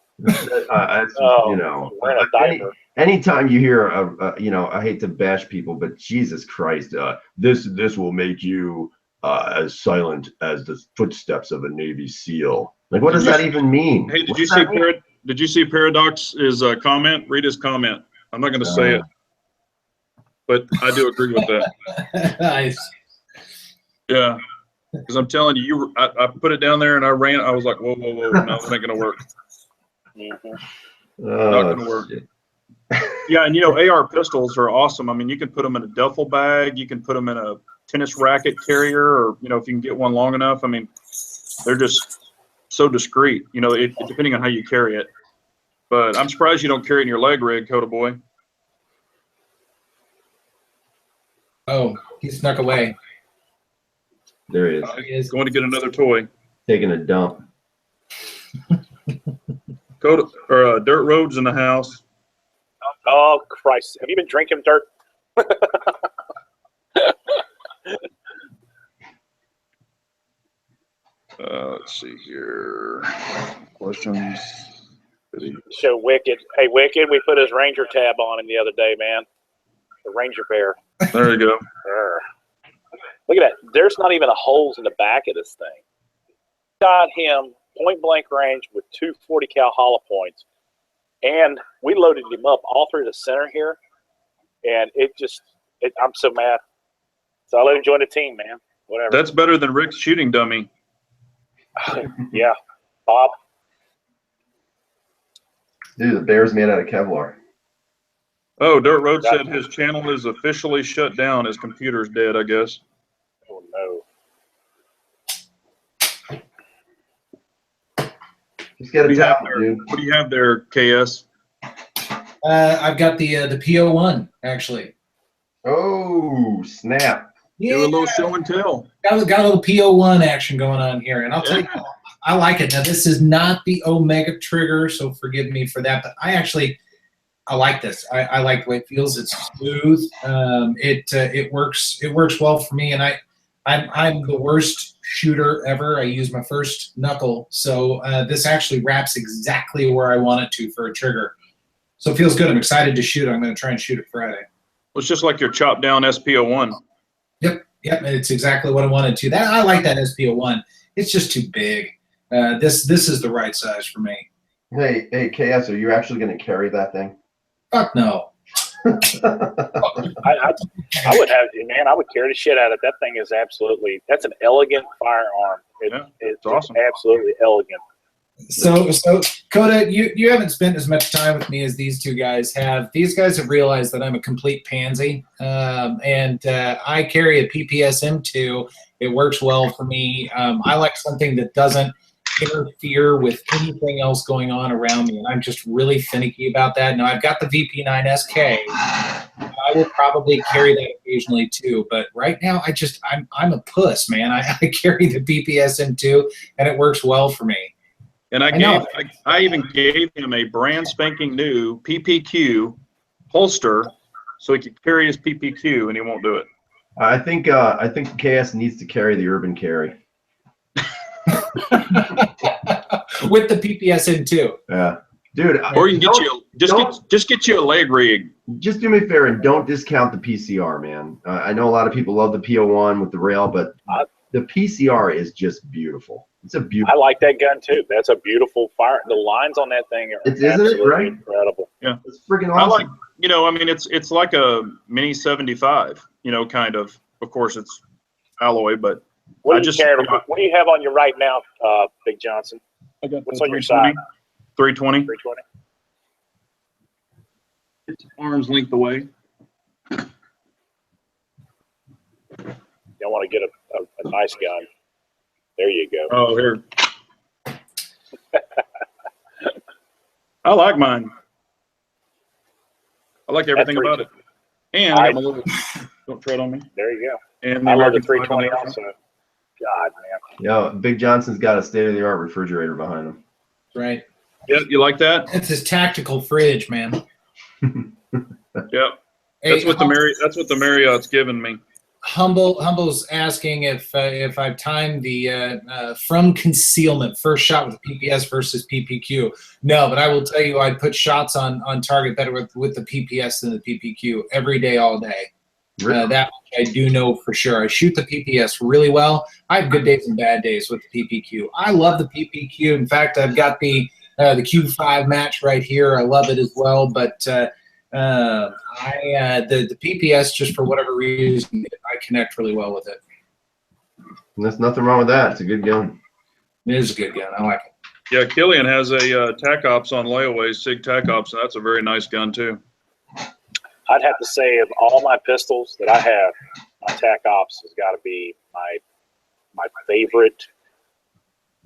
S1: Wearing
S4: a diaper.
S1: Anytime you hear I hate to bash people, but Jesus Christ, this will make you as silent as the footsteps of a Navy SEAL. Like, what does that even mean?
S3: Hey, did you see Paradox's comment? Read his comment. I'm not going to say it, but I do agree with that.
S2: Nice.
S3: Yeah, because I'm telling you, I put it down there and I ran. I was like, whoa, no, that ain't going to work. Not going to work. Yeah, and AR pistols are awesome. I mean, you can put them in a duffel bag. You can put them in a tennis racket carrier, or if you can get one long enough. I mean, they're just so discreet. Depending on how you carry it. But I'm surprised you don't carry it in your leg rig, Kotaboy.
S2: Oh, he snuck away.
S1: There he is.
S2: He is.
S3: Going to get another toy.
S1: Taking a dump.
S3: Dirt Road's in the house.
S4: Oh, Christ. Have you been drinking dirt?
S3: Let's see here. Questions.
S4: Show Wicked. Hey, Wicked, we put his Ranger tab on him the other day, man. The Ranger Bear.
S3: There you go.
S4: Look at that. There's not even a holes in the back of this thing. Got him point blank range with 2 40 cal hollow points, and we loaded him up all through the center here, and I'm so mad. So I let him join the team, man. Whatever.
S3: That's better than Rick's shooting dummy.
S4: Yeah, Bob.
S1: Dude, the bear's made out of Kevlar.
S3: Oh, Dirt Road said his channel is officially shut down. His computer's dead, I guess.
S4: Oh, no.
S1: Just get a tablet, dude.
S3: What do you have there, KS?
S2: I've got the PO1 actually.
S1: Oh, snap.
S2: Yeah,
S3: Do a little show and tell.
S2: got a little PO1 action going on here, and I'll tell you, I like it. Now, this is not the Omega trigger, so forgive me for that, but I like this. I like the way it feels. It's smooth. It works well for me, and I'm the worst shooter ever. I use my first knuckle, so this actually wraps exactly where I want it to for a trigger. So it feels good. I'm excited to shoot. I'm going to try and shoot it Friday.
S3: Well, it's just like your chopped down SP01.
S2: Yep. It's exactly what I wanted to. I like that SP01. It's just too big. This is the right size for me.
S1: Hey, KS, are you actually going to carry that thing?
S2: Fuck no.
S4: I would have, man. I would carry the shit out of it. That thing is that's an elegant firearm. It's awesome. It's absolutely elegant.
S2: So Kota, you haven't spent as much time with me as these two guys have. These guys have realized that I'm a complete pansy, and I carry a PPS M2. It works well for me. I like something that doesn't interfere with anything else going on around me, and I'm just really finicky about that. Now I've got the VP9 SK. I will probably carry that occasionally too, but right now I'm a puss, man. I carry the PPS M2, and it works well for me.
S3: And I even gave him a brand spanking new PPQ holster so he could carry his PPQ, and he won't do it.
S1: I think KS needs to carry the urban carry.
S2: With the PPS M2.
S1: Yeah, dude.
S3: Or you can get you a leg rig.
S1: Just do me a favor and don't discount the PCR, man. I know a lot of people love the PO1 with the rail, but the PCR is just beautiful. It's a beautiful.
S4: I like that gun too. That's a beautiful fire. The lines on that thing are
S1: isn't it right?
S4: Incredible.
S3: Yeah,
S1: it's freaking awesome.
S3: I mean, it's like a mini 75. Kind of. Of course, it's alloy, but
S4: what do you have on you right now, Big Johnson?
S3: I got
S4: what's on your side?
S3: 320.
S4: 320.
S3: It's arm's length away.
S4: You want to get a nice gun. There you go.
S3: Oh, here. I like mine. I like everything about it. And I got my little, don't tread on me.
S4: There you go.
S3: And
S4: I love the 320 also. God, man.
S1: Yeah, Big Johnson's got a state-of-the-art refrigerator behind him.
S2: Right.
S3: Yeah, you like that?
S2: It's his tactical fridge, man.
S3: Yeah. That's what the Marriott's given me.
S2: Humble's asking if I've timed the from concealment first shot with PPS versus PPQ. No, but I will tell you, I put shots on target better with the PPS than the PPQ every day, all day.
S1: Really?
S2: That I do know for sure. I shoot the PPS really well. I have good days and bad days with the PPQ. I love the PPQ. In fact, I've got the Q5 match right here. I love it as well, but the PPS, just for whatever reason, I connect really well with it.
S1: There's nothing wrong with that. It's a good gun.
S2: It is a good gun. I like it.
S3: Yeah, Killian has a TAC Ops on layaway, SIG TAC Ops, and that's a very nice gun too.
S4: I'd have to say of all my pistols that I have, my TAC Ops has got to be my favorite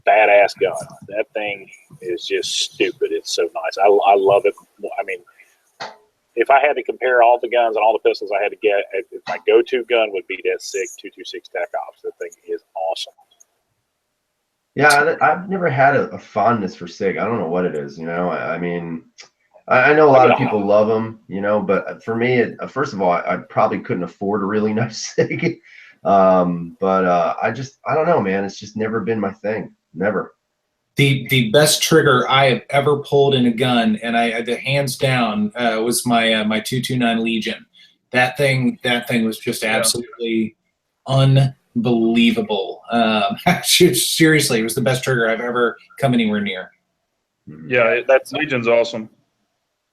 S4: badass gun. That thing is just stupid. It's so nice. I love it. I mean, if I had to compare all the guns and all the pistols I had to get, my go-to gun would be that SIG 226 TAC Ops. That thing is awesome.
S1: Yeah, I've never had a fondness for SIG. I don't know what it is. I mean, I know a lot of people love them, but for me, first of all, I probably couldn't afford a really nice SIG. But I don't know, man. It's just never been my thing. Never.
S2: The best trigger I have ever pulled in a gun, and the hands down, was my 229 Legion. That thing was just absolutely unbelievable. Seriously, it was the best trigger I've ever come anywhere near.
S3: Yeah, Legion's awesome.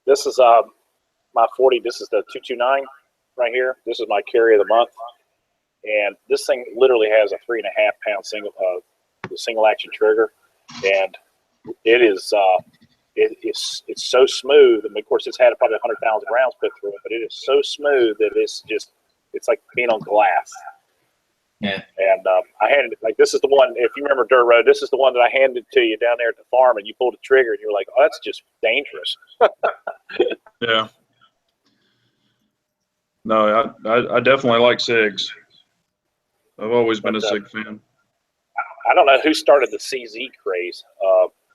S4: This is my 40. This is the 229 right here. This is my carry of the month, and this thing literally has a 3.5 pound single action trigger, and it's so smooth. And of course, it's had probably 100,000 rounds put through it, but it is so smooth that it's like being on glass.
S2: Yeah.
S4: And I handed it, this is the one, if you remember Dirt Road, this is the one that I handed to you down there at the farm, and you pulled the trigger, and you were like, oh, that's just dangerous.
S3: Yeah. No, I definitely like SIGs. I've always been a SIG fan.
S4: I don't know who started the CZ craze,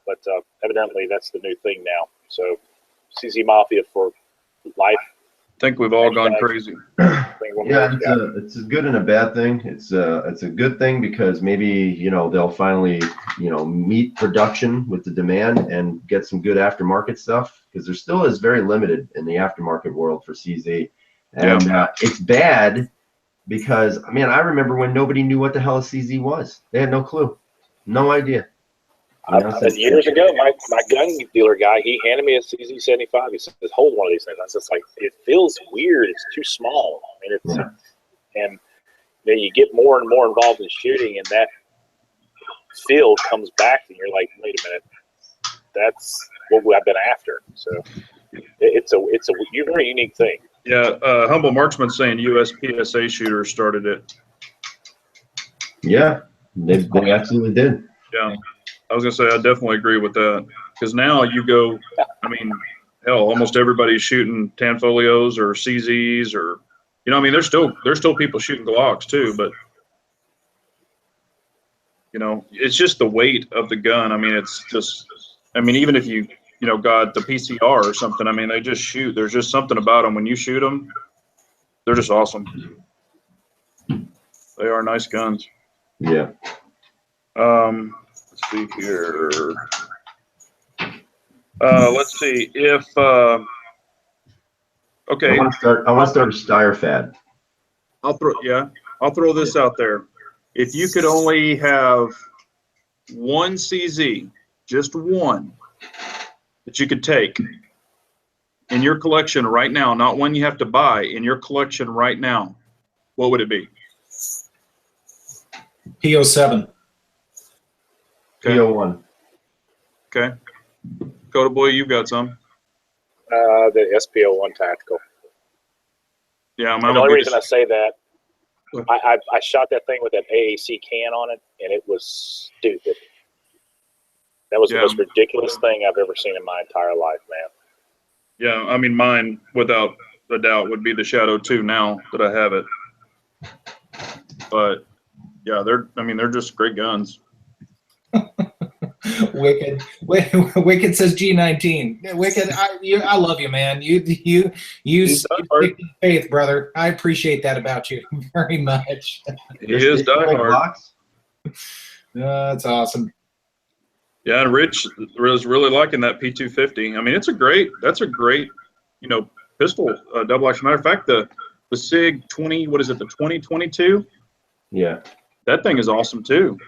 S4: but evidently that's the new thing now. So CZ Mafia for life.
S3: I think we've all gone crazy.
S1: Yeah, it's a good and a bad thing. It's a good thing because maybe they'll finally meet production with the demand and get some good aftermarket stuff, because there still is very limited in the aftermarket world for CZ, and it's bad because I remember when nobody knew what the hell a CZ was. They had no clue, no idea.
S4: Years ago, my gun dealer guy, he handed me a CZ75. He says, "Hold one of these things." I was just like, "It feels weird. It's too small." And then you get more and more involved in shooting, and that feel comes back, and you're like, "Wait a minute, that's what I've been after." So it's a very unique thing.
S3: Yeah, Humble Marksman saying USPSA shooters started it.
S1: Yeah, they absolutely did.
S3: Yeah. I was gonna say I definitely agree with that, because now you go, hell, almost everybody's shooting Tanfolios or CZs or, there's still people shooting Glocks too, but it's just the weight of the gun. It's just, even if you got the PCR or something, they just shoot. There's just something about them when you shoot them. They're just awesome. They are nice guns.
S1: Yeah.
S3: Let's see here. Let's see if okay.
S1: I want to start a Steyr fad.
S3: I'll throw this out there. If you could only have one CZ, just one, that you could take in your collection right now, not one you have to buy, in your collection right now, what would it be?
S2: P07.
S3: Okay.
S1: P01.
S3: Okay. Kotaboy, you've got some.
S4: The SPO1 tactical.
S3: Yeah,
S4: the only reason I say that, I shot that thing with that AAC can on it, and it was stupid. That was the most ridiculous thing I've ever seen in my entire life, man.
S3: Yeah, mine, without a doubt, would be the Shadow 2 now that I have it. But yeah, they're just great guns.
S2: Wicked says G19. Wicked, I love you, man. You stick to faith, brother. I appreciate that about you very much.
S3: He is diehard.
S2: That's awesome.
S3: Yeah, and Rich was really liking that P250. That's a great, pistol double action. Matter of fact, the SIG 20, what is it, the 2022?
S1: Yeah.
S3: That thing is awesome too.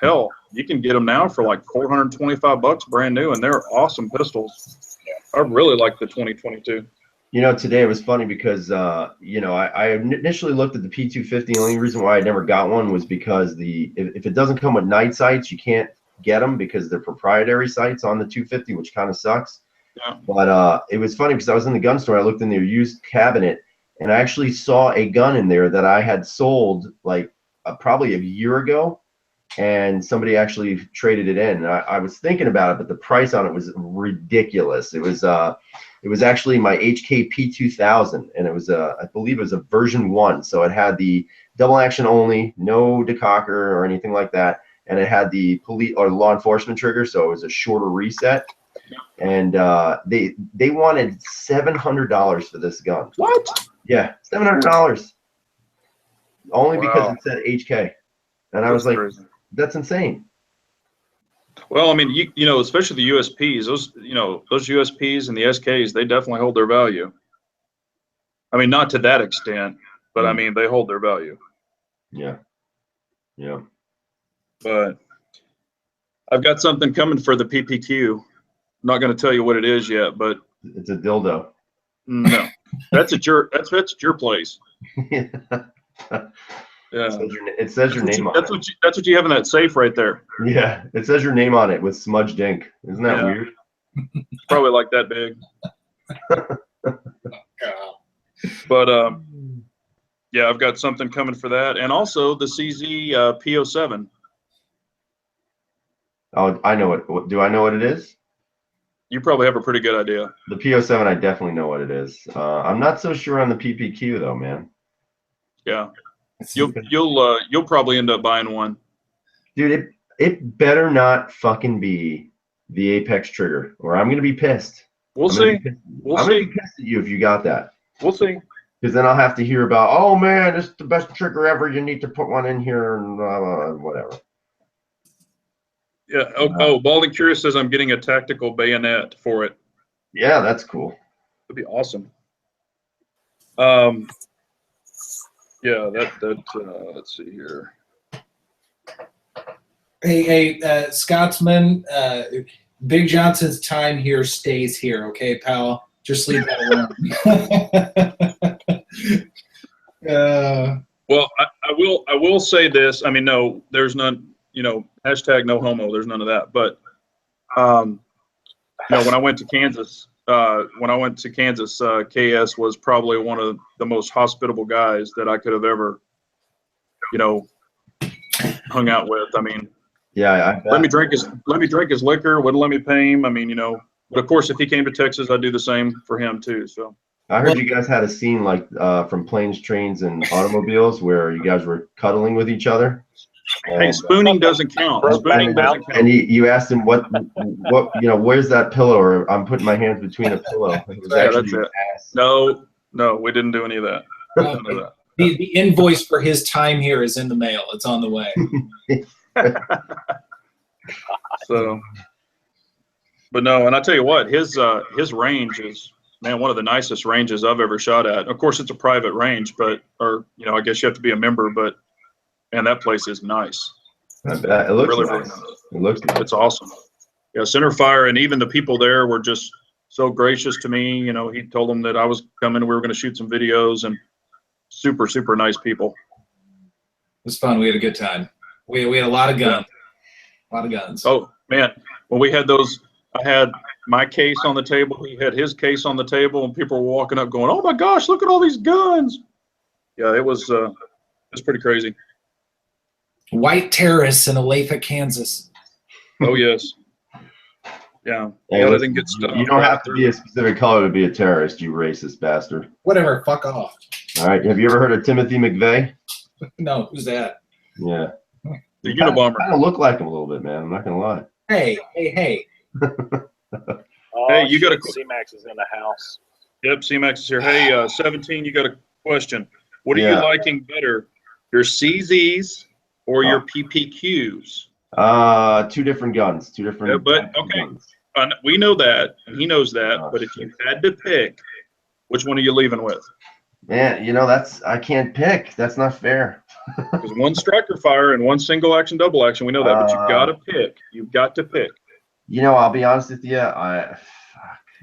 S3: Hell, you can get them now for like $425 brand new, and they're awesome pistols. Yeah. I really like the 2022.
S1: Today it was funny because, I initially looked at the P250. The only reason why I never got one was because if it doesn't come with night sights, you can't get them because they're proprietary sights on the 250, which kind of sucks.
S3: Yeah.
S1: But it was funny because I was in the gun store. I looked in their used cabinet, and I actually saw a gun in there that I had sold like probably a year ago. And somebody actually traded it in. And I was thinking about it, but the price on it was ridiculous. It was actually my HK P2000, and it was I believe it was a version 1. So it had the double action only, no decocker or anything like that, and it had the police or law enforcement trigger, so it was a shorter reset. And they wanted $700 for this gun.
S3: What?
S1: Yeah, $700, only because it said HK, and I was like, crazy. That's insane.
S3: Well, especially the USPs, those USPs and the SKs, they definitely hold their value. Not to that extent, but they hold their value.
S1: Yeah. Yeah.
S3: But I've got something coming for the PPQ. I'm not going to tell you what it is yet, but
S1: it's a dildo.
S3: No, that's at your place.
S1: Yeah.
S3: Yeah.
S1: It says your name on it.
S3: That's what you have in that safe right there.
S1: Yeah, it says your name on it with smudged ink. Isn't that weird?
S3: It's probably like that big. But yeah, I've got something coming for that, and also the CZ P07.
S1: Oh, I know it. Do I know what it is?
S3: You probably have a pretty good idea.
S1: The P07, I definitely know what it is. I'm not so sure on the PPQ though, man.
S3: Yeah. You'll probably end up buying one.
S1: Dude, it better not fucking be the Apex trigger, or I'm gonna be pissed.
S3: We'll
S1: I'm gonna
S3: see.
S1: be pissed.
S3: We'll
S1: I'm gonna
S3: see.
S1: be pissed at you if you got that.
S3: We'll see.
S1: Because then I'll have to hear about, oh man, this is the best trigger ever. You need to put one in here and blah, blah, blah, whatever.
S3: Yeah. Oh, Balding Curious says I'm getting a tactical bayonet for it.
S1: Yeah, that's cool.
S3: That'd be awesome. Yeah, let's see here.
S2: Hey, Scotsman, Big Johnson's time here stays here, okay, pal? Just leave that alone.
S3: Well, I will say this. I mean, no, there's none, hashtag no homo. There's none of that. But, when I went to Kansas, KS was probably one of the most hospitable guys that I could have ever, hung out with. I mean,
S1: yeah,
S3: let me drink his liquor. Wouldn't let me pay him. I mean, but of course, if he came to Texas, I'd do the same for him too. So
S1: I heard you guys had a scene like from Planes, Trains, and Automobiles where you guys were cuddling with each other.
S3: Hey, spooning doesn't count. Spooning doesn't count.
S1: And you asked him what where's that pillow? Or I'm putting my hands between a pillow. It was actually
S3: that's it.
S1: ass.
S3: No, we didn't do any of that. None of that.
S2: The invoice for his time here is in the mail. It's on the way.
S3: So, but no, and I tell you what, his range is, man, one of the nicest ranges I've ever shot at. Of course, it's a private range, I guess you have to be a member, but man, that place is nice.
S1: I bet. It looks
S3: really,
S1: nice.
S3: really nice.
S1: It looks nice.
S3: It's awesome. Yeah, center fire, and even the people there were just so gracious to me. He told them that I was coming, we were going to shoot some videos, and super, super nice people.
S2: It was fun. We had a good time. We had a lot of guns. A lot of guns.
S3: Oh man, when we had those, I had my case on the table. He had his case on the table, and people were walking up, going, "Oh my gosh, look at all these guns!" Yeah, it was pretty crazy.
S2: White terrorists in Olathe, Kansas.
S3: Oh yes. Yeah.
S1: Hey,
S3: I
S1: listen,
S3: didn't get stuck.
S1: you don't have to be a specific color to be a terrorist, you racist bastard.
S2: Whatever. Fuck off.
S1: All right. Have you ever heard of Timothy McVeigh?
S2: No, who's that?
S1: Yeah.
S3: The Unabomber.
S1: Kind of look like him a little bit, man. I'm not gonna lie.
S2: Hey.
S3: Hey, you got a
S4: C-Max is in the house.
S3: Yep, C-Max is here. Hey, 17, you got a question. What are you liking better, your CZs or your PPQs?
S1: Two different guns. Two different.
S3: Yeah, but okay, we know that, and he knows that. But if you had to pick, which one are you leaving with?
S1: Man, I can't pick. That's not fair.
S3: Because one striker fire and one single action, double action. We know that, but you got to pick. You've got to pick.
S1: I'll be honest with you.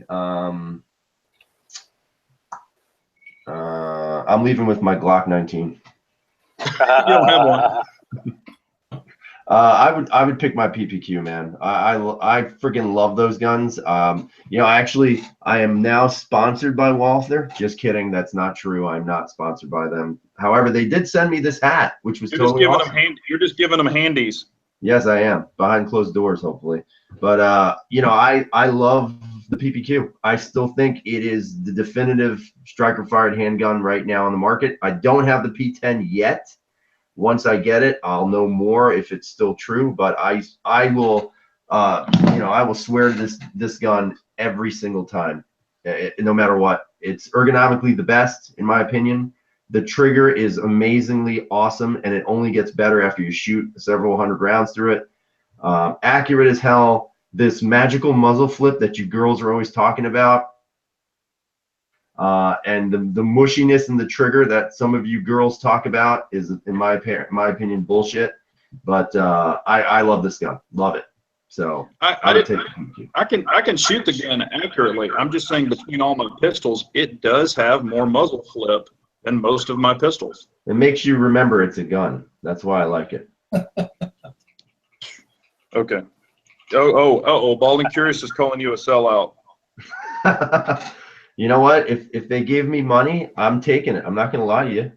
S1: I'm leaving with my Glock 19.
S3: You don't have one.
S1: I would pick my PPQ, man. I freaking love those guns. I am now sponsored by Walther. Just kidding, that's not true. I'm not sponsored by them. However, they did send me this hat, which was totally awesome.
S3: You're just giving them handies.
S1: Yes, I am, behind closed doors, hopefully. But I love the PPQ. I still think it is the definitive striker-fired handgun right now on the market. I don't have the P10 yet. Once I get it, I'll know more if it's still true. But I will swear to this gun every single time, no matter what. It's ergonomically the best, in my opinion. The trigger is amazingly awesome, and it only gets better after you shoot several hundred rounds through it. Accurate as hell. This magical muzzle flip that you girls are always talking about, and the mushiness in the trigger that some of you girls talk about is, in my opinion, bullshit. But I love this gun. Love it. So I
S3: can shoot the gun accurately. I'm just saying, between all my pistols, it does have more muzzle flip than most of my pistols.
S1: It makes you remember it's a gun. That's why I like it.
S3: Okay. Oh, Balding Curious is calling you a sellout.
S1: You know what? If they give me money, I'm taking it. I'm not gonna lie to you.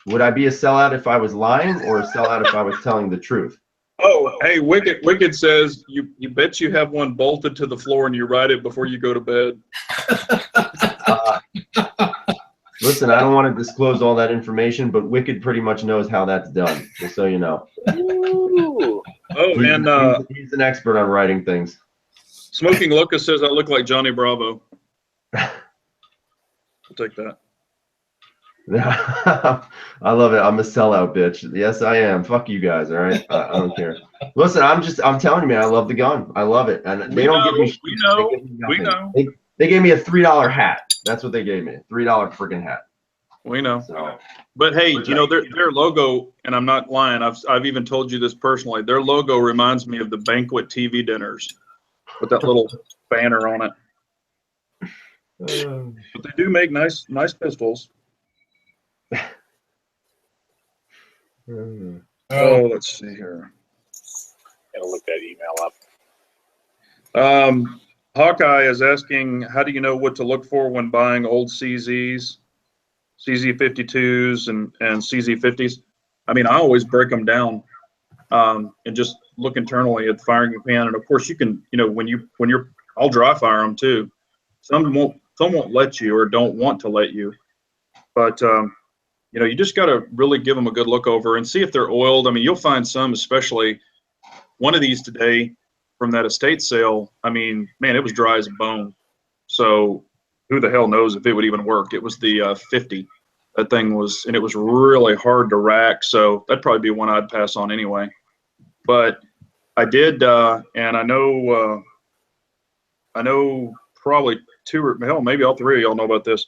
S1: Would I be a sellout if I was lying, or a sellout if I was telling the truth?
S3: Oh, hey, Wicked says you bet you have one bolted to the floor and you ride it before you go to bed.
S1: Listen, I don't want to disclose all that information, but Wicked pretty much knows how that's done, just so you know.
S4: Ooh.
S3: Oh, and
S1: He's an expert on writing things.
S3: Smoking Locust says I look like Johnny Bravo. I'll take that.
S1: I love it. I'm a sellout, bitch. Yes, I am. Fuck you guys. All right. I don't care. Listen, I'm telling you, man, I love the gun. I love it. And they don't give me shit.
S3: We know.
S1: They give me
S3: We
S1: nothing.
S3: know.
S1: They gave me a $3 hat. That's what they gave me. $3 freaking hat.
S3: We know.
S1: So,
S3: But hey, you know, their logo, and I'm not lying, I've even told you this personally, their logo reminds me of the banquet TV dinners with that little banner on it. But they do make nice pistols. Oh, let's see here.
S4: Gotta look that email up.
S3: Hawkeye is asking, how do you know what to look for when buying old CZs, CZ52s and CZ50s? I mean, I always break them down and just look internally at the firing pan. And of course, you can, you know, when you're, I'll dry fire them too. Some won't let you or don't want to let you, but you know, you just got to really give them a good look over and see if they're oiled. I mean, you'll find some, especially one of these today from that estate sale. I mean, man, it was dry as a bone. So who the hell knows if it would even work? It was the 50. That thing was, and it was really hard to rack. So that'd probably be one I'd pass on anyway. But I did, and I know probably two or hell, maybe all three of y'all know about this.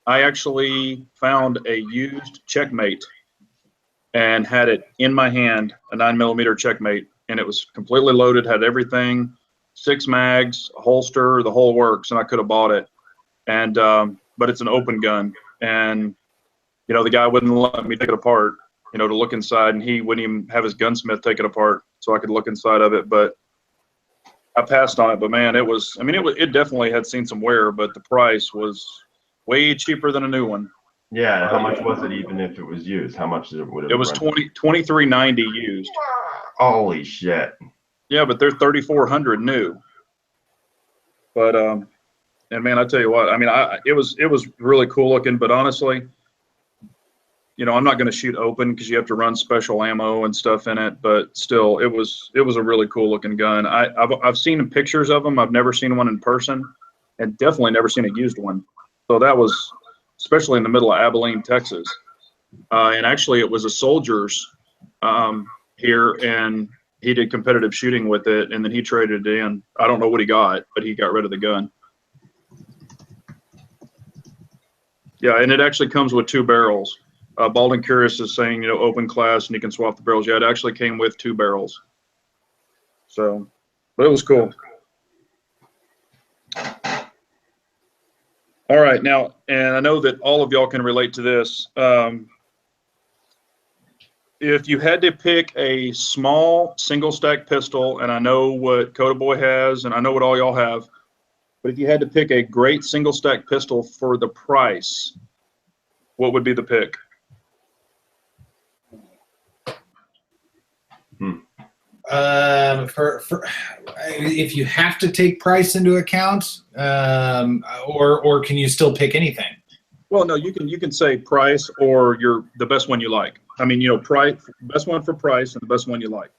S3: I actually found a used Checkmate and had it in my hand, a 9mm Checkmate, and it was completely loaded, had everything, 6 mags, a holster, the whole works, and I could have bought it. And but it's an open gun, and you know, the guy wouldn't let me take it apart, you know, to look inside, and he wouldn't even have his gunsmith take it apart so I could look inside of it. But I passed on it. But man, it was, I mean, it definitely had seen some wear, but the price was way cheaper than a new one.
S1: yeah. How much was it even if it was used? How much would it?
S3: It was $23.90 used.
S1: Holy shit.
S3: Yeah, but they're $3,400 new. But and man, I tell you what, I mean, it was really cool looking. But honestly, you know, I'm not going to shoot open because you have to run special ammo and stuff in it. But still, it was a really cool looking gun. I've seen pictures of them. I've never seen one in person, and definitely never seen a used one. So that was, especially in the middle of Abilene, Texas. And actually, it was a soldier's here, and he did competitive shooting with it, and then he traded it in. I don't know what he got, but he got rid of the gun. Yeah, and it actually comes with 2 barrels. Bald and Curious is saying, you know, open class, and you can swap the barrels. Yeah, it actually came with 2 barrels. So, but it was cool. All right, now, and I know that all of y'all can relate to this. If you had to pick a small single stack pistol, and I know what Kotaboy has, and I know what all y'all have, but if you had to pick a great single stack pistol for the price, what would be the pick?
S2: For if you have to take price into account, or can you still pick anything?
S3: Well, no, you can say price or the best one you like. I mean, you know, price, best one for price, and the best one you like.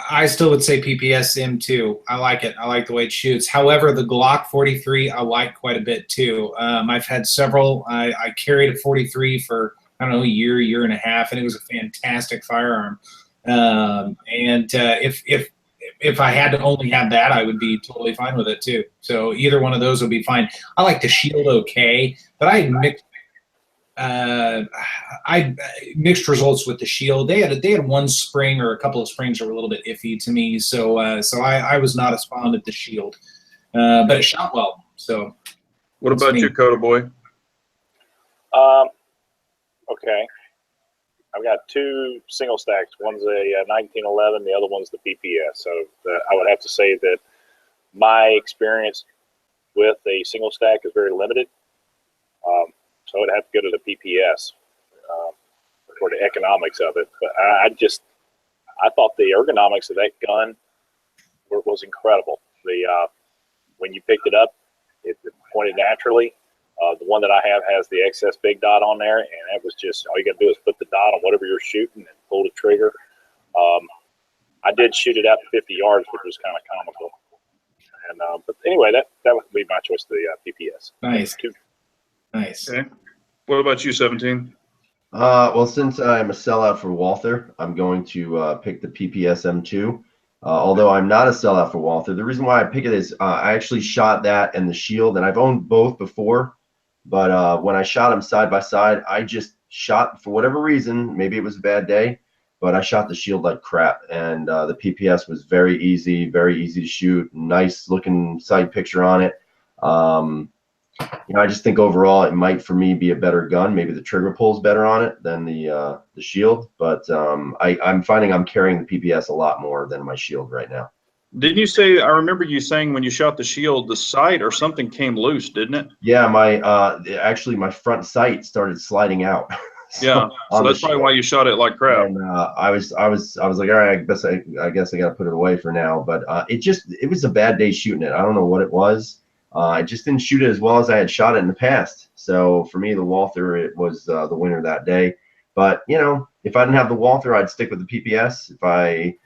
S2: I still would say PPS M2. I like it. I like the way it shoots. However, the Glock 43 I like quite a bit too. I've had several. I carried a 43 for, I don't know, a year and a half, and it was a fantastic firearm. If I had to only have that, I would be totally fine with it too. So either one of those would be fine. I like the Shield okay, but I mixed results with the Shield. They had one spring or a couple of springs that were a little bit iffy to me, so I was not as fond of the Shield, but it shot well. So,
S3: what about you, Kotaboy?
S4: Okay. I've got 2 single stacks. One's a 1911, the other one's the PPS. So I would have to say that my experience with a single stack is very limited. So I would have to go to the PPS for the economics of it. But I thought the ergonomics of that gun was incredible. When you picked it up, it pointed naturally. The one that I have has the XS big dot on there, and it was just all you got to do is put the dot on whatever you're shooting and pull the trigger. I did shoot it out to 50 yards, which was kind of comical. And but anyway, that would be my choice, the PPS.
S2: Nice. Nice.
S3: Okay. What about you, 17?
S1: Well, since I'm a sellout for Walther, I'm going to pick the PPS M2. Although I'm not a sellout for Walther, the reason why I pick it is I actually shot that and the Shield, and I've owned both before. But when I shot them side by side, I just shot, for whatever reason, maybe it was a bad day, but I shot the Shield like crap. And the PPS was very easy to shoot, nice looking sight picture on it. I just think overall it might, for me, be a better gun. Maybe the trigger pull's better on it than the Shield, but I'm finding I'm carrying the PPS a lot more than my Shield right now.
S3: Didn't you say, I remember you saying when you shot the Shield, the sight or something came loose, didn't it?
S1: Yeah, actually my front sight started sliding out.
S3: So that's probably why you shot it like crap.
S1: And I was like, all right, I guess I got to put it away for now. But it was a bad day shooting it. I don't know what it was. I just didn't shoot it as well as I had shot it in the past. So for me, the Walther, it was the winner that day. But if I didn't have the Walther, I'd stick with the PPS. If I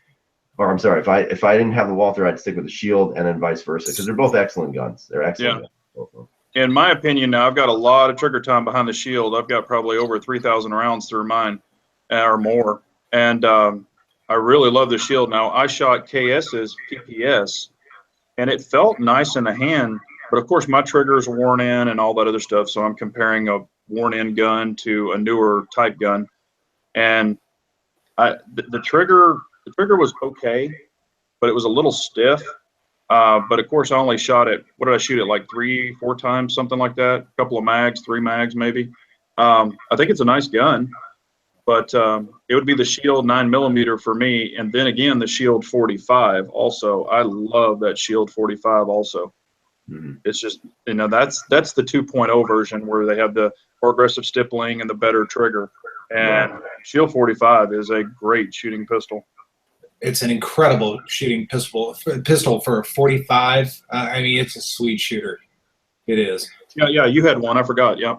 S1: didn't have the Walther, I'd stick with the Shield, and then vice versa, because they're both excellent guns. They're excellent guns, both of them.
S3: In my opinion, now I've got a lot of trigger time behind the Shield. I've got probably over 3,000 rounds through mine, or more. And I really love the Shield. Now I shot KS's PPS, and it felt nice in the hand. But of course, my triggers are worn in and all that other stuff. So I'm comparing a worn-in gun to a newer type gun, and the trigger was okay, but it was a little stiff. But of course, I only shot it. What did I shoot it like 3-4 times, something like that? A couple of mags, 3 mags maybe. I think it's a nice gun, but it would be the Shield 9mm for me, and then again the Shield 45. Also, I love that Shield 45 also. It's just, that's the 2.0 version where they have the more aggressive stippling and the better trigger. And Shield 45 is a great shooting pistol.
S2: It's an incredible shooting pistol for a 45. I mean, it's a sweet shooter. It is.
S3: Yeah, you had one. I forgot. Yeah.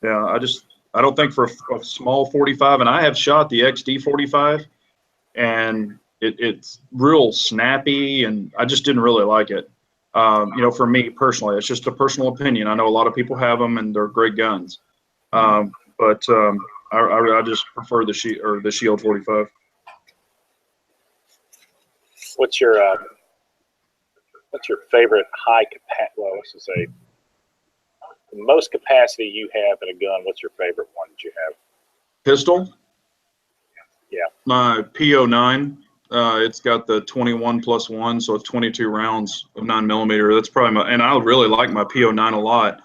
S3: I don't think for a small 45, and I have shot the XD 45, and it's real snappy, and I just didn't really like it. For me personally, it's just a personal opinion. I know a lot of people have them, and they're great guns, but I just prefer the Shield 45.
S4: What's your favorite high capacity? Well, let's just say the most capacity you have in a gun. What's your favorite one that you have?
S3: Pistol?
S4: Yeah. My
S3: PO9. It's got the 21+1, so it's 22 rounds of 9mm. That's probably and I really like my PO9 a lot.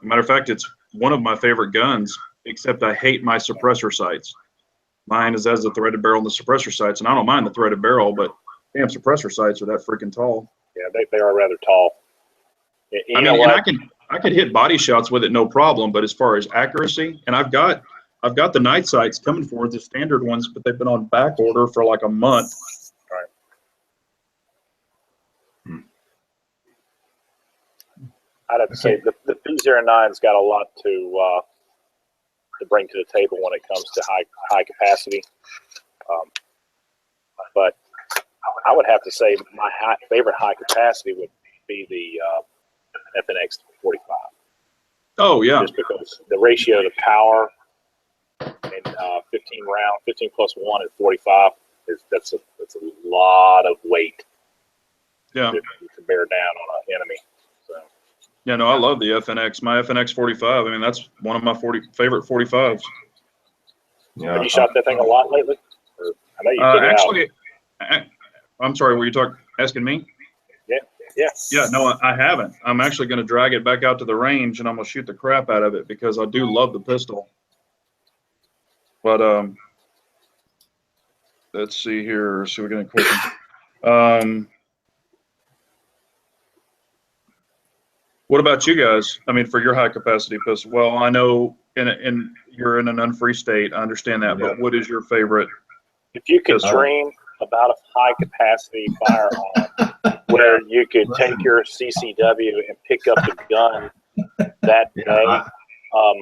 S3: Matter of fact, it's one of my favorite guns, except I hate my suppressor sights. Mine has the threaded barrel and the suppressor sights, and I don't mind the threaded barrel, but damn, suppressor sights are that freaking tall.
S4: Yeah, they are rather tall.
S3: I could hit body shots with it no problem, but as far as accuracy, and I've got the night sights coming for the standard ones, but they've been on back order for like a month.
S4: Right. I'd have to say the P09's got a lot to bring to the table when it comes to high capacity. But I would have to say my favorite high capacity would be the FNX 45.
S3: Oh yeah.
S4: Just because the ratio to power and 15+1 and 45 that's a lot of weight.
S3: Yeah.
S4: To bear down on an enemy. So.
S3: Yeah, no, I love the FNX. My FNX 45. I mean, that's one of my favorite 45s.
S1: Yeah.
S4: Have you shot that thing a lot lately? Or, I know you
S3: actually. I'm sorry, were you asking me?
S4: Yeah. Yeah.
S3: Yeah, no, I haven't. I'm actually going to drag it back out to the range, and I'm going to shoot the crap out of it because I do love the pistol. But let's see here. So we're going to question. What about you guys? I mean, for your high capacity pistol? Well, I know you're in an unfree state. I understand that, but what is your favorite?
S4: If you could dream about a high capacity firearm where you could take your CCW and pick up the gun that
S1: Yeah,
S4: day.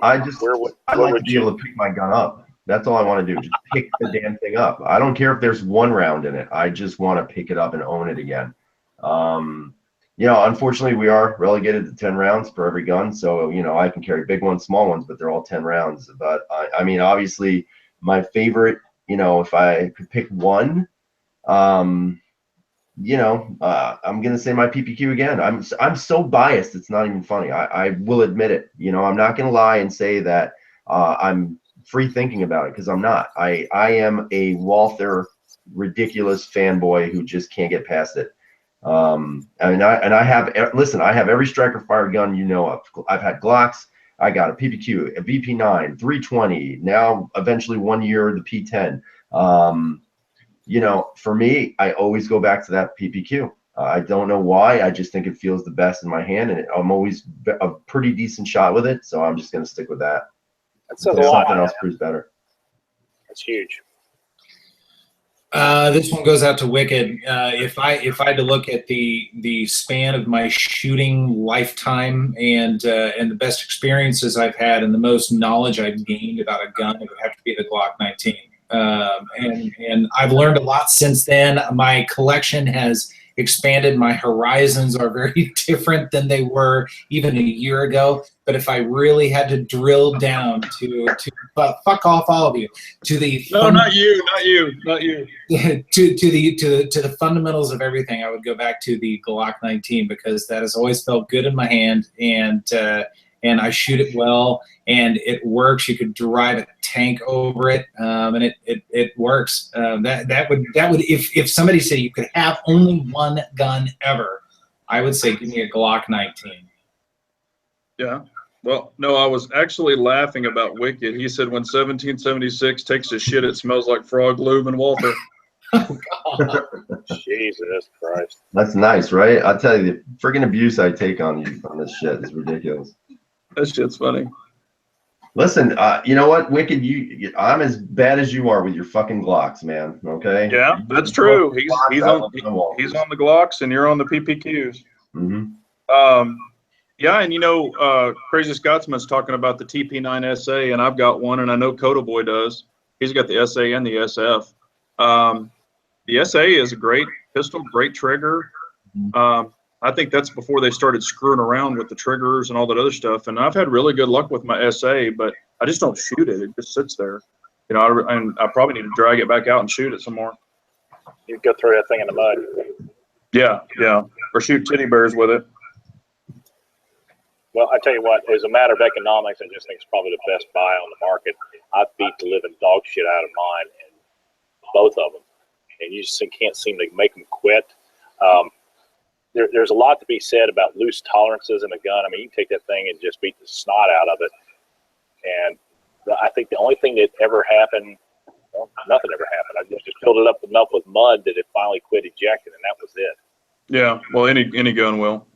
S1: I
S4: where
S1: like to
S4: would
S1: be able to pick my gun up. That's all I want to do. Just pick the damn thing up. I don't care if there's one round in it. I just want to pick it up and own it again. Unfortunately, we are relegated to 10 rounds for every gun. So, I can carry big ones, small ones, but they're all 10 rounds. But I mean, obviously, my favorite, if I could pick one, I'm gonna say my PPQ again. I'm so biased. It's not even funny. I will admit it. I'm not gonna lie and say that I'm free thinking about it, because I'm not. I am a Walther ridiculous fanboy who just can't get past it. I have every striker fire gun of. I've had Glocks. I got a PPQ, a VP9, 320. Now, eventually, 1 year the P10. For me, I always go back to that PPQ. I don't know why. I just think it feels the best in my hand, and I'm always a pretty decent shot with it. So I'm just going to stick with that.
S4: That says a lot.
S1: Something else proves better.
S4: That's huge.
S2: This one goes out to Wicked. If I had to look at the span of my shooting lifetime and the best experiences I've had and the most knowledge I've gained about a gun, it would have to be the Glock 19. And I've learned a lot since then. My collection has expanded. My horizons are very different than they were even a year ago. But if I really had to drill down to fuck off all of you, to the
S3: not you
S2: to the fundamentals of everything, I would go back to the Glock 19, because that has always felt good in my hand, and I shoot it well, and it works. You could drive a tank over it, and it works. That would if somebody said you could have only one gun ever, I would say give me a Glock 19.
S3: Yeah. Well, no, I was actually laughing about Wicked. He said when 1776 takes a shit, it smells like frog lube and Walther.
S2: Oh, God.
S4: Jesus Christ.
S1: That's nice, right? I'll tell you, the friggin' abuse I take on this shit is ridiculous.
S3: That shit's funny.
S1: Listen, you know what, Wicked? I'm as bad as you are with your fucking Glocks, man. Okay.
S3: Yeah, that's true. He's on the Glocks, and you're on the PPQs.
S1: Mm-hmm.
S3: Yeah, and Crazy Scotsman's talking about the TP9 SA, and I've got one, and I know Kotaboy does. He's got the SA and the SF. The SA is a great pistol, great trigger. I think that's before they started screwing around with the triggers and all that other stuff. And I've had really good luck with my SA, but I just don't shoot it. It just sits there. And I probably need to drag it back out and shoot it some more.
S4: You go throw that thing in the mud.
S3: Yeah. Or shoot teddy bears with it.
S4: Well, I tell you what, as a matter of economics, I just think it's probably the best buy on the market. I beat the living dog shit out of mine, and both of them, and you just can't seem to make them quit. There's a lot to be said about loose tolerances in a gun. I mean, you can take that thing and just beat the snot out of it. And I think the only thing that ever happened, well, nothing ever happened. I just filled it up enough with mud that it finally quit ejecting, and that was it.
S3: Yeah, well, any gun will.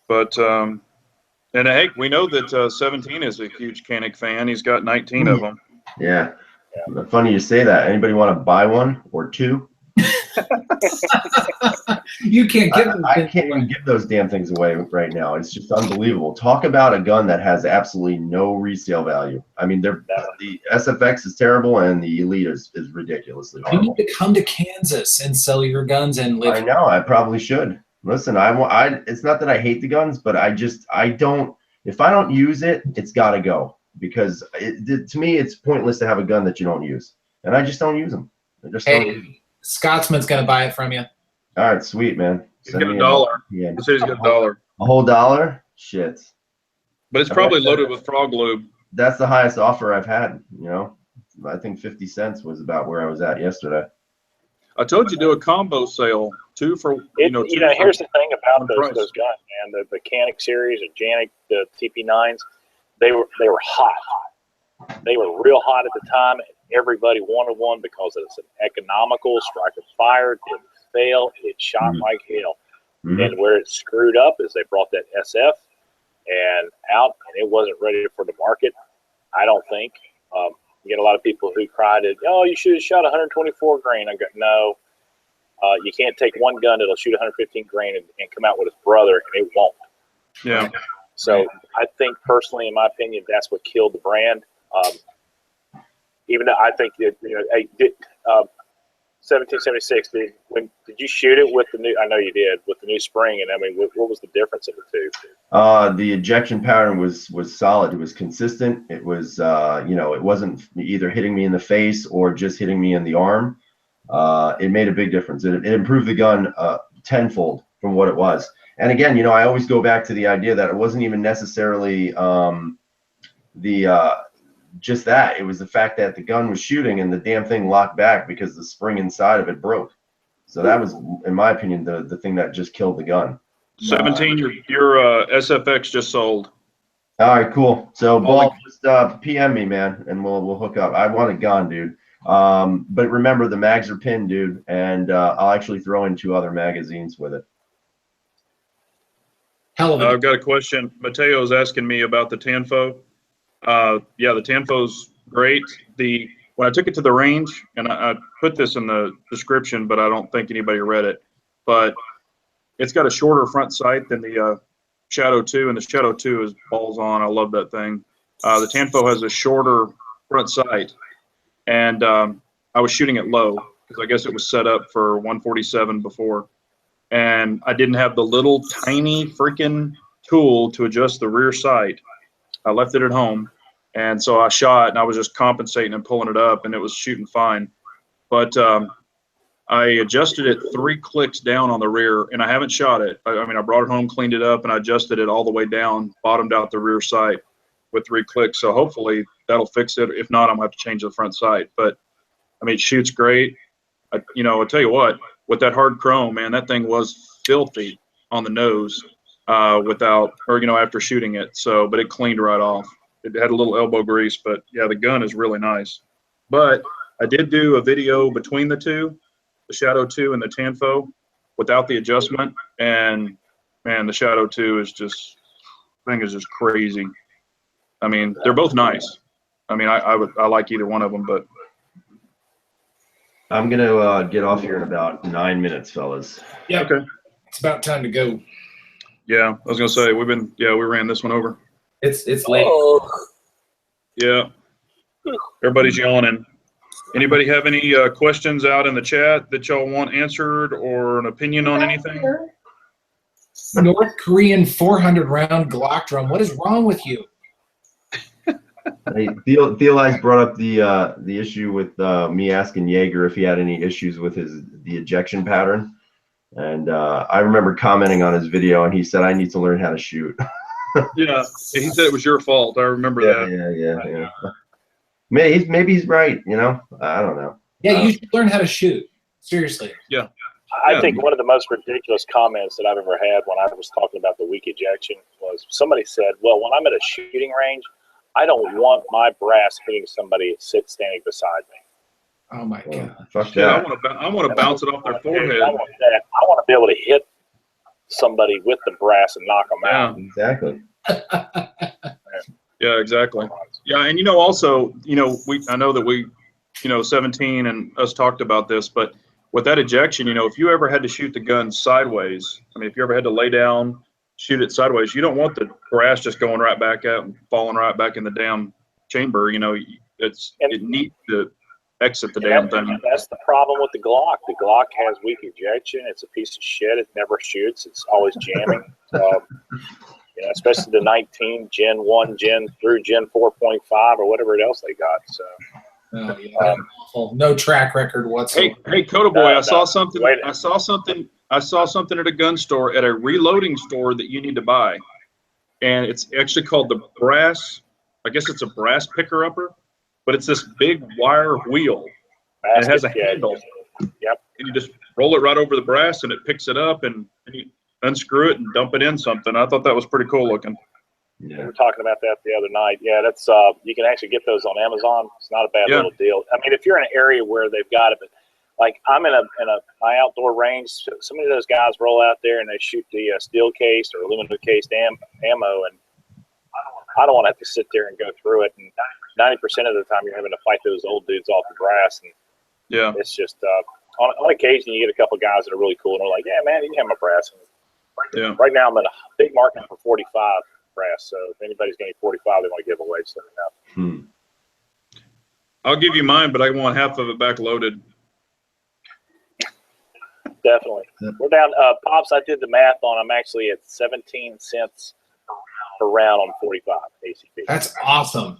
S3: But, and hey, we know that 17 is a huge Canic fan. He's got 19 of them.
S1: Yeah. Funny you say that. Anybody want to buy one or two?
S2: You can't give them.
S1: I can't even give those damn things away right now. It's just unbelievable. Talk about a gun that has absolutely no resale value. I mean, the SFX is terrible, and the Elite is ridiculously horrible.
S2: You need to come to Kansas and sell your guns and live.
S1: I know. I probably should. Listen, it's not that I hate the guns, but I don't. If I don't use it, it's got to go, because to me, it's pointless to have a gun that you don't use, and I just don't use them.
S2: Scotsman's gonna buy it from you.
S1: All right, sweet, man.
S3: He's got $1.
S1: Yeah.
S3: He said he's got $1.
S1: A whole $1? Shit.
S3: But it's probably loaded with frog lube.
S1: That's the highest offer I've had. I think 50 cents was about where I was at yesterday.
S3: I told you to do a combo sale, two for
S4: here's the thing about those guns, man. The Canic series, the Janik, the TP9s, they were hot. They were real hot at the time. Everybody wanted one because it's an economical striker fire, didn't fail, it shot like hell. And where it screwed up is they brought that SF and it wasn't ready for the market. I don't think. You get a lot of people who cried, "Oh, you should have shot 124 grain." I go, no. You can't take one gun that'll shoot 115 grain and come out with his brother, and it won't.
S3: Yeah.
S4: So I think personally, in my opinion, that's what killed the brand. Even though I think that, 1776. Did you shoot it with the new? I know you did with the new spring. And I mean, what was the difference of the two?
S1: The ejection pattern was solid. It was consistent. It was it wasn't either hitting me in the face or just hitting me in the arm. It made a big difference. It improved the gun tenfold from what it was. And again, I always go back to the idea that it wasn't even necessarily just that. It was the fact that the gun was shooting and the damn thing locked back because the spring inside of it broke. So that was, in my opinion, the thing that just killed the gun.
S3: 17, your SFX just sold.
S1: All right, cool. So Ball, just PM me, man, and we'll hook up. I want a gun, dude. But remember, the mags are pinned, dude, and I'll actually throw in 2 other magazines with it.
S2: Hell of it.
S3: I've got a question. Mateo's asking me about the Tanfo. Yeah, the Tanfo's great. When I took it to the range, and I put this in the description, but I don't think anybody read it, but it's got a shorter front sight than the Shadow 2, and the Shadow 2 is balls on. I love that thing. The Tanfo has a shorter front sight, and I was shooting it low because I guess it was set up for 147 before, and I didn't have the little tiny freaking tool to adjust the rear sight. I left it at home, and so I shot, and I was just compensating and pulling it up, and it was shooting fine. But I adjusted it 3 clicks down on the rear, and I haven't shot it. I mean, I brought it home, cleaned it up, and I adjusted it all the way down, bottomed out the rear sight with 3 clicks. So hopefully that'll fix it. If not, I'm gonna have to change the front sight. But I mean, it shoots great. I'll tell you what, with that hard chrome, man, that thing was filthy on the nose after shooting it. So, but it cleaned right off. It had a little elbow grease, but yeah, the gun is really nice. But I did do a video between the two, the Shadow 2 and the Tanfo, without the adjustment, and man, the Shadow 2 is just crazy. I mean, they're both nice. I mean, I like either one of them, but
S1: I'm gonna get off here in about 9 minutes, fellas.
S2: Yeah.
S3: okay.
S2: It's about time to go.
S3: Yeah, I was gonna say we ran this one over.
S2: It's late.
S3: Yeah, everybody's yawning. Anybody have any questions out in the chat that y'all want answered, or an opinion on anything?
S2: North Korean 400 round Glock drum. What is wrong with you?
S1: Hey, Theo Eyes brought up the issue with me asking Jaeger if he had any issues with the ejection pattern, and I remember commenting on his video, and he said I need to learn how to shoot.
S3: Yeah, he said it was your fault. I remember that.
S1: Yeah. Maybe he's right. I don't know.
S2: Yeah, you should learn how to shoot. Seriously.
S3: Yeah.
S4: I think one of the most ridiculous comments that I've ever had when I was talking about the weak ejection was somebody said, well, when I'm at a shooting range, I don't want my brass hitting somebody standing beside me.
S2: Oh my God.
S1: Fuck
S3: Yeah,
S1: that.
S3: I want to bounce it off their forehead.
S4: I want to be able to hit somebody with the brass and knock them out.
S1: Exactly.
S3: Yeah, exactly. Yeah, and also, I know that we, 17 and us talked about this, but with that ejection, if you ever had to shoot the gun sideways, I mean, if you ever had to lay down, shoot it sideways, you don't want the brass just going right back out and falling right back in the damn chamber. It needs to exit the damn thing.
S4: That's the problem with the Glock. The Glock has weak ejection. It's a piece of shit. It never shoots. It's always jamming. Especially the 19 Gen 1, through Gen 4.5 or whatever else they got. So.
S2: Oh, yeah. No track record whatsoever.
S3: Hey, Kotaboy, I saw something at a gun store, at a reloading store, that you need to buy, and it's actually called the brass. I guess it's a brass picker upper, but it's this big wire wheel. And it has a handle.
S4: Yep.
S3: And you just roll it right over the brass, and it picks it up, and you unscrew it and dump it in something. I thought that was pretty cool looking.
S4: Yeah. We were talking about that the other night. Yeah, that's you can actually get those on Amazon. It's not a bad little deal. I mean, if you're in an area where they've got it, but like I'm in my outdoor range, so many of those guys roll out there and they shoot the steel cased or aluminum cased ammo, and I don't want to have to sit there and go through it. And 90% of the time, you're having to fight those old dudes off the brass, and
S3: yeah,
S4: it's just on occasion you get a couple guys that are really cool and they're like, yeah, man, you can have my brass.
S3: Yeah.
S4: Right now I'm in a big market for 45 brass, so if anybody's getting 45 they want to give away, so let me know.
S3: I'll give you mine, but I want half of it backloaded.
S4: Definitely. We're down, Pops, I did the math on, I'm actually at 17 cents per round on 45 ACP.
S2: That's awesome.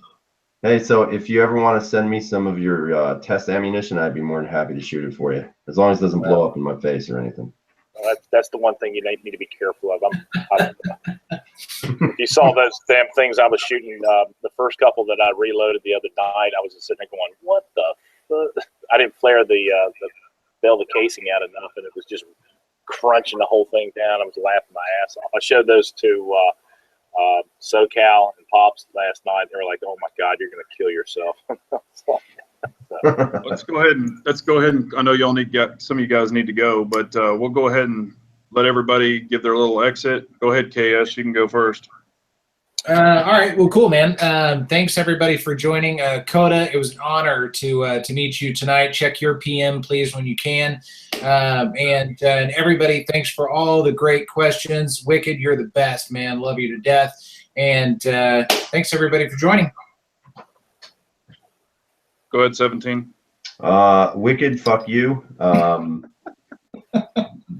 S1: Hey, so if you ever want to send me some of your test ammunition, I'd be more than happy to shoot it for you, as long as it doesn't blow up in my face or anything.
S4: Well, that's the one thing you need to be careful of. If you saw those damn things I was shooting, the first couple that I reloaded the other night, I was just sitting there going, what the fuck? I didn't flare the bail the casing out enough, and it was just crunching the whole thing down. I was laughing my ass off. I showed those to SoCal and Pops last night. They were like, "Oh my God, you're gonna kill yourself."
S3: Let's go ahead and I know y'all some of you guys need to go, but we'll go ahead and let everybody give their little exit. Go ahead, KS, you can go first.
S2: All right, well, cool, man. Thanks everybody for joining. Kota, it was an honor to meet you tonight. Check your PM, please, when you can. And everybody, thanks for all the great questions. Wicked, you're the best, man. Love you to death. And thanks everybody for joining.
S3: Go ahead, 17.
S1: Wicked, fuck you.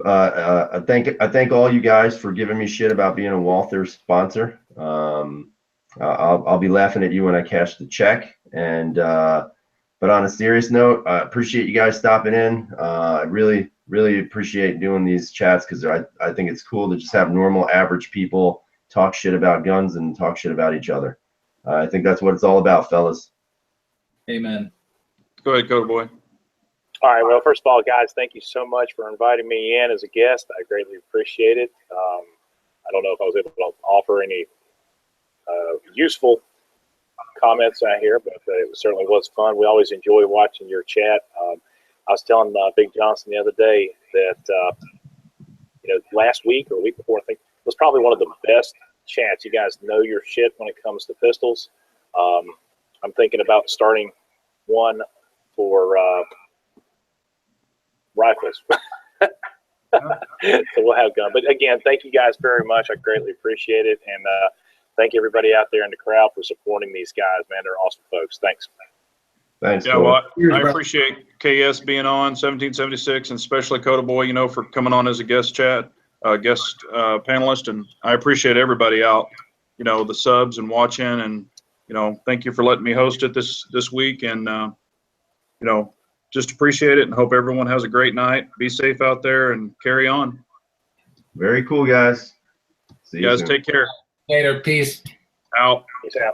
S1: I thank all you guys for giving me shit about being a Walther sponsor. I'll be laughing at you when I cash the check. And but on a serious note, I appreciate you guys stopping in. I really appreciate doing these chats, because I think it's cool to just have normal, average people talk shit about guns and talk shit about each other. I think that's what it's all about, fellas.
S2: Amen.
S3: Go ahead, Kotaboy.
S4: All right. Well, first of all, guys, thank you so much for inviting me in as a guest. I greatly appreciate it. I don't know if I was able to offer any useful comments out here, but it certainly was fun. We always enjoy watching your chat. I was telling Big Johnson the other day that last week or week before, I think, was probably one of the best chats. You guys know your shit when it comes to pistols. I'm thinking about starting one for rifles. So we'll have gun. But again, thank you guys very much. I greatly appreciate it. And thank everybody out there in the crowd for supporting these guys, man. They're awesome folks. Thanks.
S1: Thanks.
S3: Yeah, well, I appreciate KS being on 1776, and especially Kotaboy, for coming on as a guest panelist. And I appreciate everybody out, the subs and watching, and thank you for letting me host it this week. And just appreciate it, and hope everyone has a great night. Be safe out there and carry on.
S1: Very cool, guys. See you
S3: guys,
S1: soon.
S3: take care.
S2: Later. Peace.
S3: Out.
S4: Peace out.